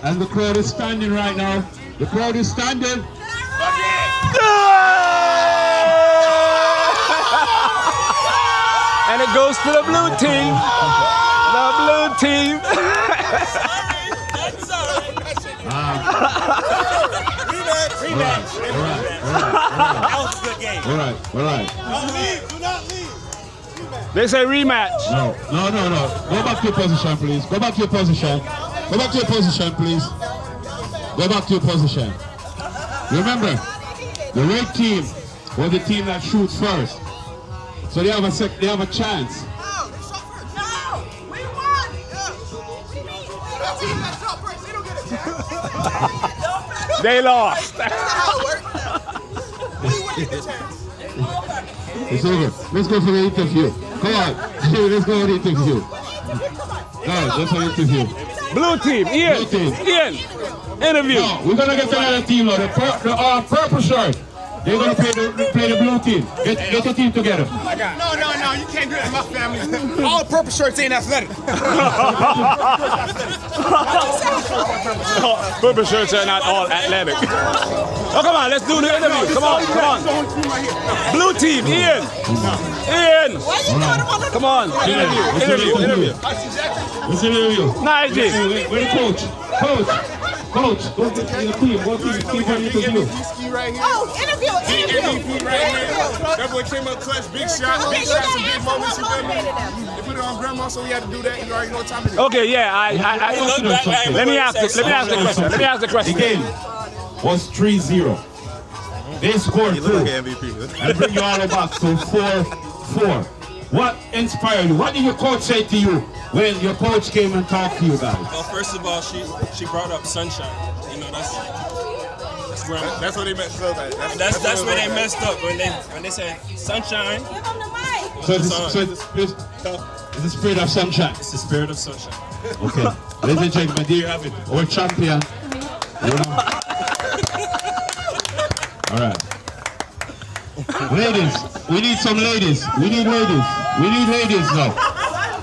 and the crowd is standing right now. The crowd is standing. And it goes to the blue team. The blue team. Rematch. That was a good game. All right. Don't leave. Do not leave. They say rematch. No. Go back to your position, please. Go back to your position. Go back to your position, please. Go back to your position. Remember, the red team was the team that shoots first. So they have a chance. No, we won. The team that shot first, they don't get a chance. They lost. That's not how it works. We wouldn't get a chance. It's over. Let's go for the interview. Come on. Let's go for the interview. No, let's have an interview. Blue team, Ian. Blue team. Ian, interview. No, we're going to get another team now. The purple shirt. They're going to play the blue team. Get the team together. No, you can't do that in my family. All purple shirts ain't athletic. Purple shirts are not all athletic. Oh, come on, let's do the interview. Come on. Blue team, Ian. Come on, interview. Let's interview. Nigel. Where's the coach? Coach, go to the team. Go to the team for interview. Oh, interview. MVP right here. That boy came up clutch, big shots and big moments. You feel me? They put it on grandma, so we had to do that. You already know what time it is. Okay, yeah, let me ask the question. The game was 3-0. They scored 2 and bring you all back to 4-4. What inspired you? What did your coach say to you when your coach came and talked to you guys? Well, first of all, she brought up sunshine. You know, that's where they messed up. That's where they messed up when they said sunshine. So it's the spirit of sunshine. It's the spirit of sunshine. Okay, ladies and gentlemen, there you have it. Our champion. All right. Ladies, we need some ladies. We need ladies now.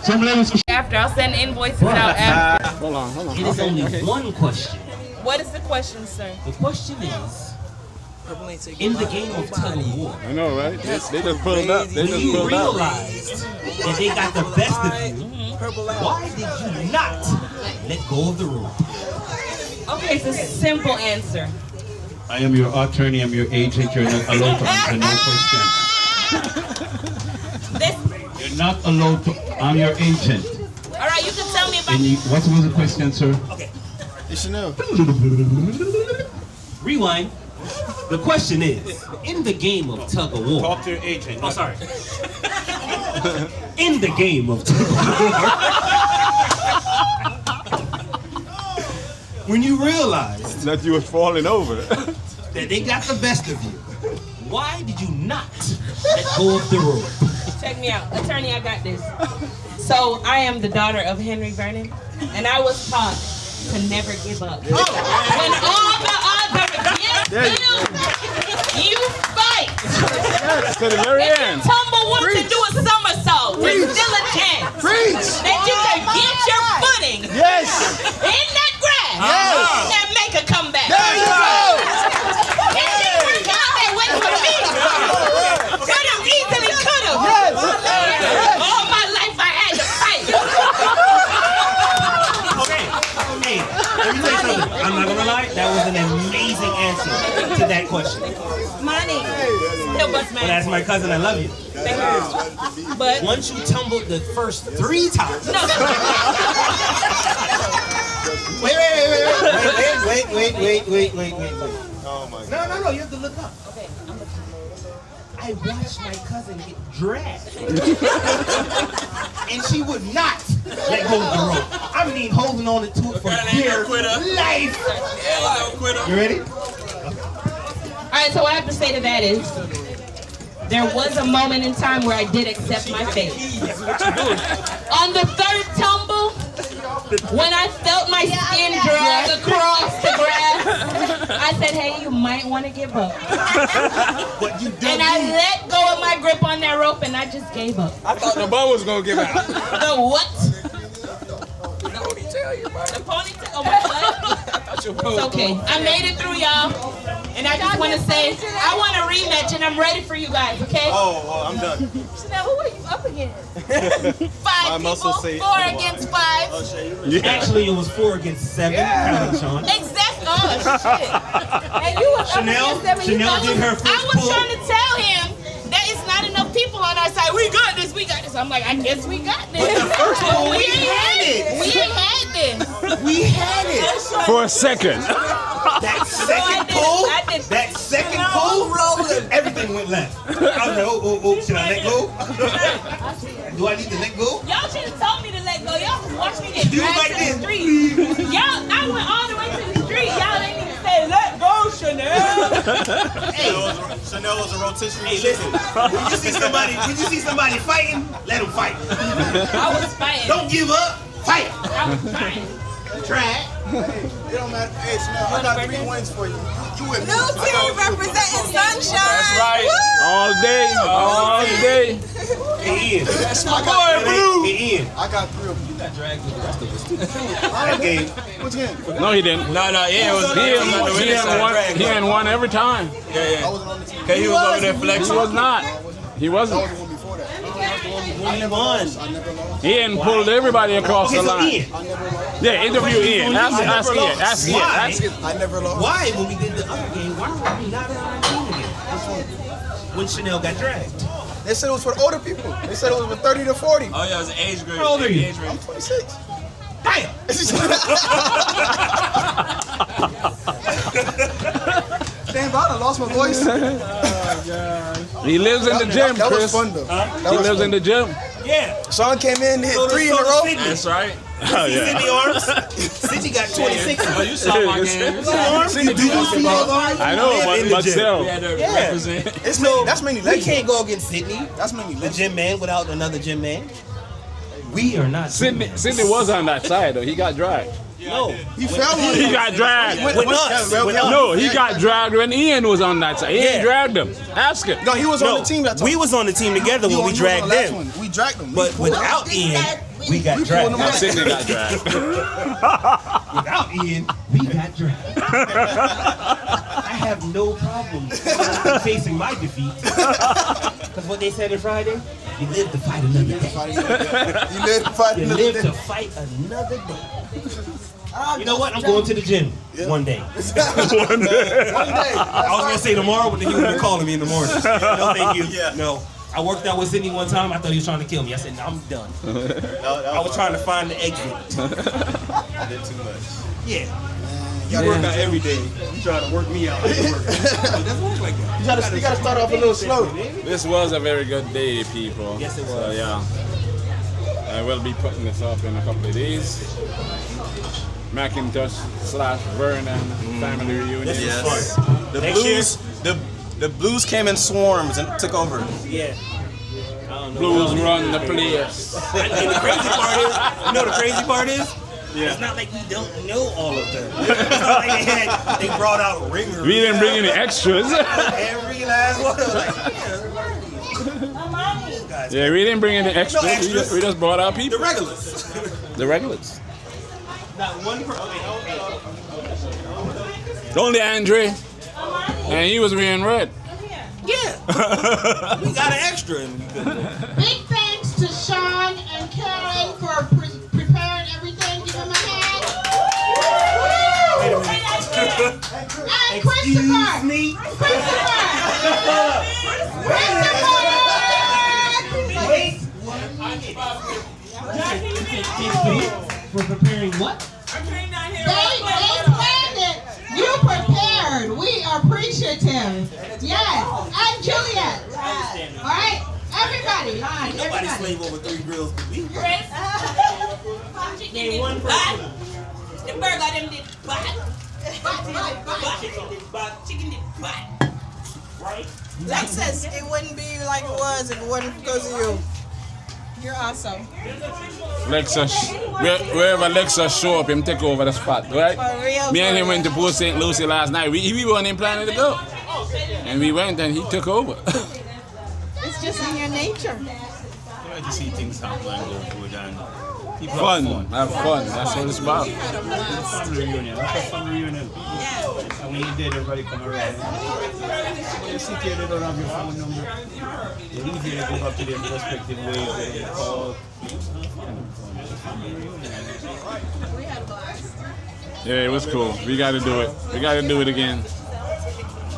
Some ladies. After, I'll send invoices out after. Hold on. It is only one question. What is the question, sir? The question is, in the game of Tug-of-war, I know, right? They just pulled up. when you realized that they got the best of you, why did you not let go of the rope? Okay, it's a simple answer. I am your attorney, I'm your agent, you're not allowed to answer no questions. You're not allowed to, I'm your agent. All right, you can tell me about... What was the question, sir? Okay. You should know. Rewind. The question is, in the game of Tug-of-war... Talk to your agent. Oh, sorry. In the game of Tug-of-war... when you realized that you were falling over, that they got the best of you, why did you not let go of the rope? Check me out. Attorney, I got this. So, I am the daughter of Henry Vernon, and I was taught to never give up. When all the odds are against you fight. To the very if end. you tumble once and do a somersault, there's still a chance that you can get your footing in that grass and make a comeback. There you go. It didn't work out that way for me. Could have easily could have. All my life I had to fight. Okay, hey, let me tell you something. I'm not gonna lie, that was an amazing answer to that question. Money. Still bust Well, that's my cousin, I love you. But once you tumbled the first 3 times. No. Wait. Oh my God. No, you have to look up. Okay. I watched my cousin get dragged. And she would not let go of the rope. I mean, holding on to it for dear life. You ready? All right, so what I have to say to that is, there was a moment in time where I did accept my fate. On the 3rd tumble, when I felt my skin drag across the grass, I said, hey, you might want to give up. And I let go of my grip on that rope and I just gave up. I thought the bum was going to give out. The what? The ponytail? Oh, my butt? okay. I made it through, y'all. And I just want to say, I want a rematch, and I'm ready for you guys, okay? Oh, well, I'm done. Chanel, who are you up against? 5 people, 4 against 5. Actually, it was 4 against 7. Count it, Sean. Exactly. Oh, shit. And you was Chanel, up against 7. Chanel did her first I was pull. trying to tell him that it's not enough people on our side. We got this, we got this. I'm like, I guess we got this. First pull, we we ain't had it. We ain't had this. We had it. For a second. That second pull, everything went left. I was like, oh, should I let go? Do I need to let go? Y'all should have told me to let go. Y'all was watching me get Do dragged like to this. the street. Y'all, I went all the way to the street. Y'all didn't even say, let go, Chanel. Chanel was a rotisserie Hey, listen. When you see somebody fighting, let them fight. I was fighting. Don't give up. Fight. I was trying. Try it. It don't matter. Hey, Chanel, I got 3 wins for you. You with me. New team representing Sunshine. That's right. Woo! All day. All day. Hey, Ian. That's my boy, Blue. Hey, Ian. I got 3 of them. You got dragged with the rest of us too. That game. Which game? No, he didn't. No, yeah, it was He had won every time. Yeah. I wasn't on the team. Cause he was over there He flexing. was not. He I wasn't. was the one before that. I never won. I never lost. Ian pulled everybody across Okay, the so line. Ian. I never lost. Yeah, interview Ian. Ask Ian. Ask Ian. Why? Ask Ian. I never lost. Why, when we did the other game, why were we not on our team again? When Chanel got dragged. They said it was for the older people. They said it was for 30 to 40. Oh yeah, it was an age grade. How old are you? Age grade. I'm 26. Damn. Damn, I done lost my voice. He lives in the gym, That was Chris. fun though. He lives in the gym. Yeah. Sean came in, hit So 3 in a row. That's right. Oh, yeah. Sydney arms. Sydney got 26. Oh, you saw my game. Did you see those arms? I know, but still. We had to Yeah. represent. It's mainly, that's mainly We legs. can't go against Sydney, That's mainly the legs. gym man, without another gym man. We are not. Sydney was on that side, though. He got dragged. No. He fell on He it. got dragged. With us. With us. No, he got dragged when Ian was on that side. He ain't dragged him. Ask him. No, he was on the team that time. We was on the team together when we dragged them. We dragged them. But without Ian, we got dragged. And Sydney got dragged. Without Ian, we got dragged. I have no problem facing my defeat. Because what they said on Friday, you live to fight another day. You live to fight You another live day. to fight another day. You know what? I'm going to the gym one day. One day. I was going to say tomorrow, but then you would be calling me in the morning. No, thank you. No. I worked out with Sydney one time. I thought he was trying to kill me. I said, no, I'm done. I was trying to find the exit. I did too much. Yeah. You work out every day. You try to work me out. It doesn't work like that. You gotta start off a little slow. This was a very good day, people. Yes, it was. So, yeah. I will be putting this up in a couple of days. Mcintosh / Vernon Family Reunion. Yes. The Next Blues, the Blues came in swarms and took over. Yeah. I don't know. Blues run the place. And the crazy part is, you know the crazy part is? It's not like we don't know all of them. It's not like they brought out ringers. We didn't bring any extras. Every last one. Yeah, we didn't bring any extras. No extras. We just brought our people. The regulars. The regulars. Not one person. Only Andre. And he was wearing red. Yeah. We got an extra. Big thanks to Sean and Karen for preparing everything. Give them a hand. And Christopher. Me. Wait. For preparing what? They planned it. You prepared. We are appreciative. Yes. And Juliet. All right. Everybody. Line. Nobody Everybody. slave over 3 grills to be. Chris. Name one person. The burger them did bad. Chicken did bad. Right? Lexus, it wouldn't be like it was if it wasn't because of you. You're awesome. Lexus, wherever Lexus show up, him take over the spot, right? For real. Me and him went to Port St. Lucie last night. We weren't even planning to go. And we went and he took over. It's just in your nature. I like to see things happen and go good, and People Have fun. That's what it's about. Family reunion. That's a family reunion. And when you're dead, everybody come around. When you sit here, they don't have your phone number. They leave here, they go back to their respective ways. They don't call. Yeah, it was cool. We got to do it. We got to do it again.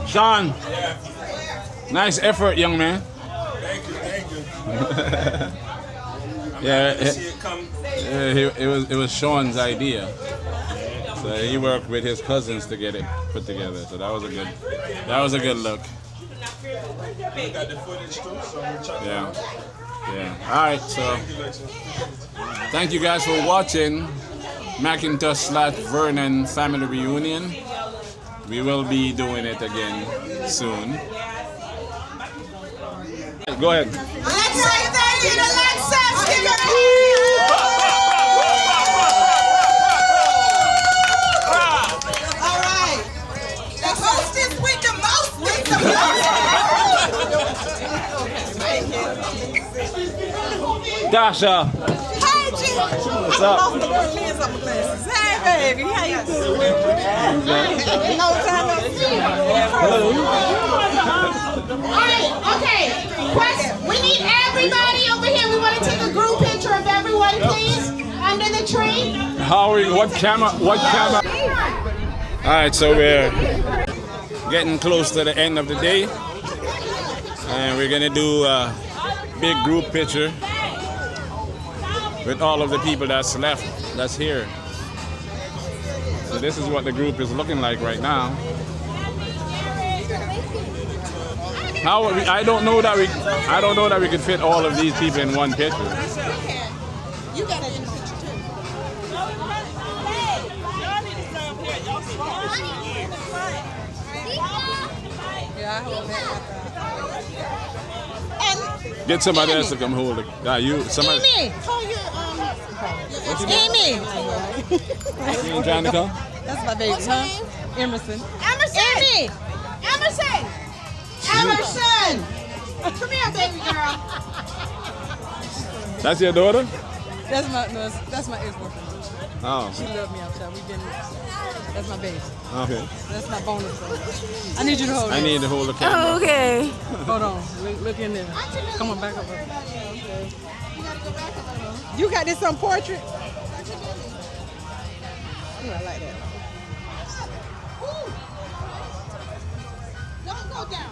Sean, nice effort, young man. Thank you. Yeah, it was Sean's idea. So he worked with his cousins to get it put together. So that was a good look. We got the footage too, so we'll check it out. Yeah. All right. So thank you guys for watching Mcintosh / Vernon Family Reunion. We will be doing it again soon. Go ahead. Let's say thank you to Lexus. Give it all right. The hostess with the most with the most. Dasha. Hey, G. What's up? Hey, baby. How you doing? No time no see. Alright, okay. We need everybody over here. We want to take a group picture of everyone, please, under the tree. How are we? What camera? All right, so we're getting close to the end of the day, and we're gonna do a big group picture with all of the people that's left, that's here. So this is what the group is looking like right now. I don't know that we could fit all of these people in one picture. You got to do the picture too. Yeah, I hold that. Get somebody else to come hold it. Somebody. Amy, call your Amy. You ain't trying to come? That's my baby, What's her huh? name? Emerson. Amy. Emerson. Come here, baby girl. That's your daughter? That's my ex-boyfriend. Oh. She loved me outside. That's my baby. Okay. That's my bonus girl. I need you to hold it. I need to hold the camera. Oh, okay. Hold on. Look in there. Come on, back up. You got this on portrait? Ooh, I like that. Don't go down.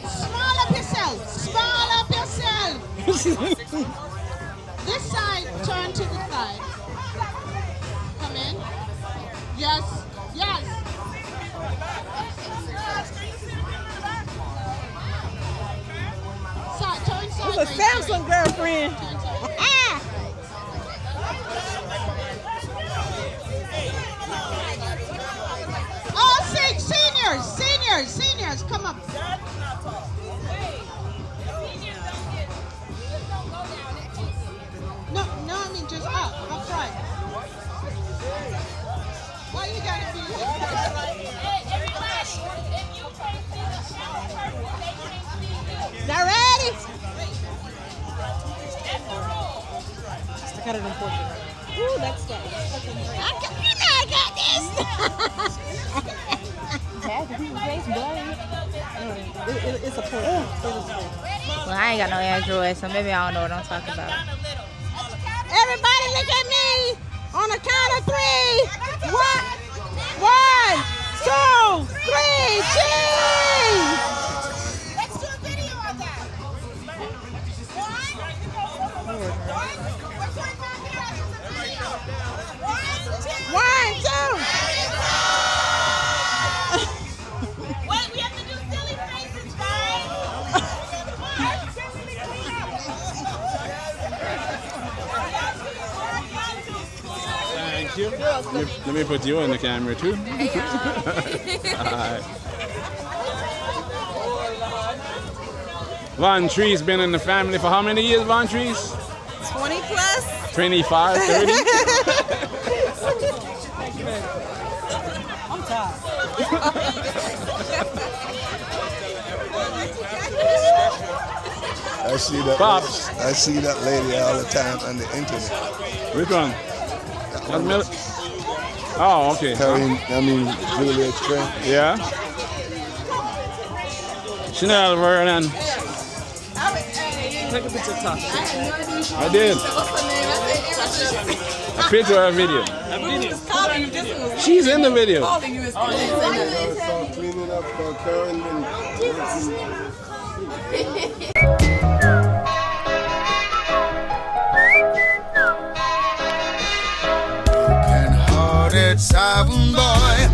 Small up yourself. This side, turn to the side. Come in. Yes. Turn side. It's a Samsung girlfriend. All seniors, come up. No, I mean just up front. Why you gotta be Y'all ready? I got it on portrait. Ooh, that's good. I got this. It's a portrait. Well, I ain't got no Android, so maybe I don't know what I'm talking about. Everybody look at me on the count of 3. 1, 2, 3, cheese! Let's do a video of that. 1, 2. Wait, we have to do silly faces, guys. Thank you. Let me put you on the camera too. All right. Von Tree's been in the family for how many years, Von Trees? 20 plus. 25, 30? I'm tired. see that. Pops. I see that lady all the time on the internet. Which one? Oh, okay. Juliet Trent. Yeah. Chanel Vernon. Take a picture of Tasha. I did. A picture or a video? She's in the video. Cleaning up Karen Broken-hearted sound boy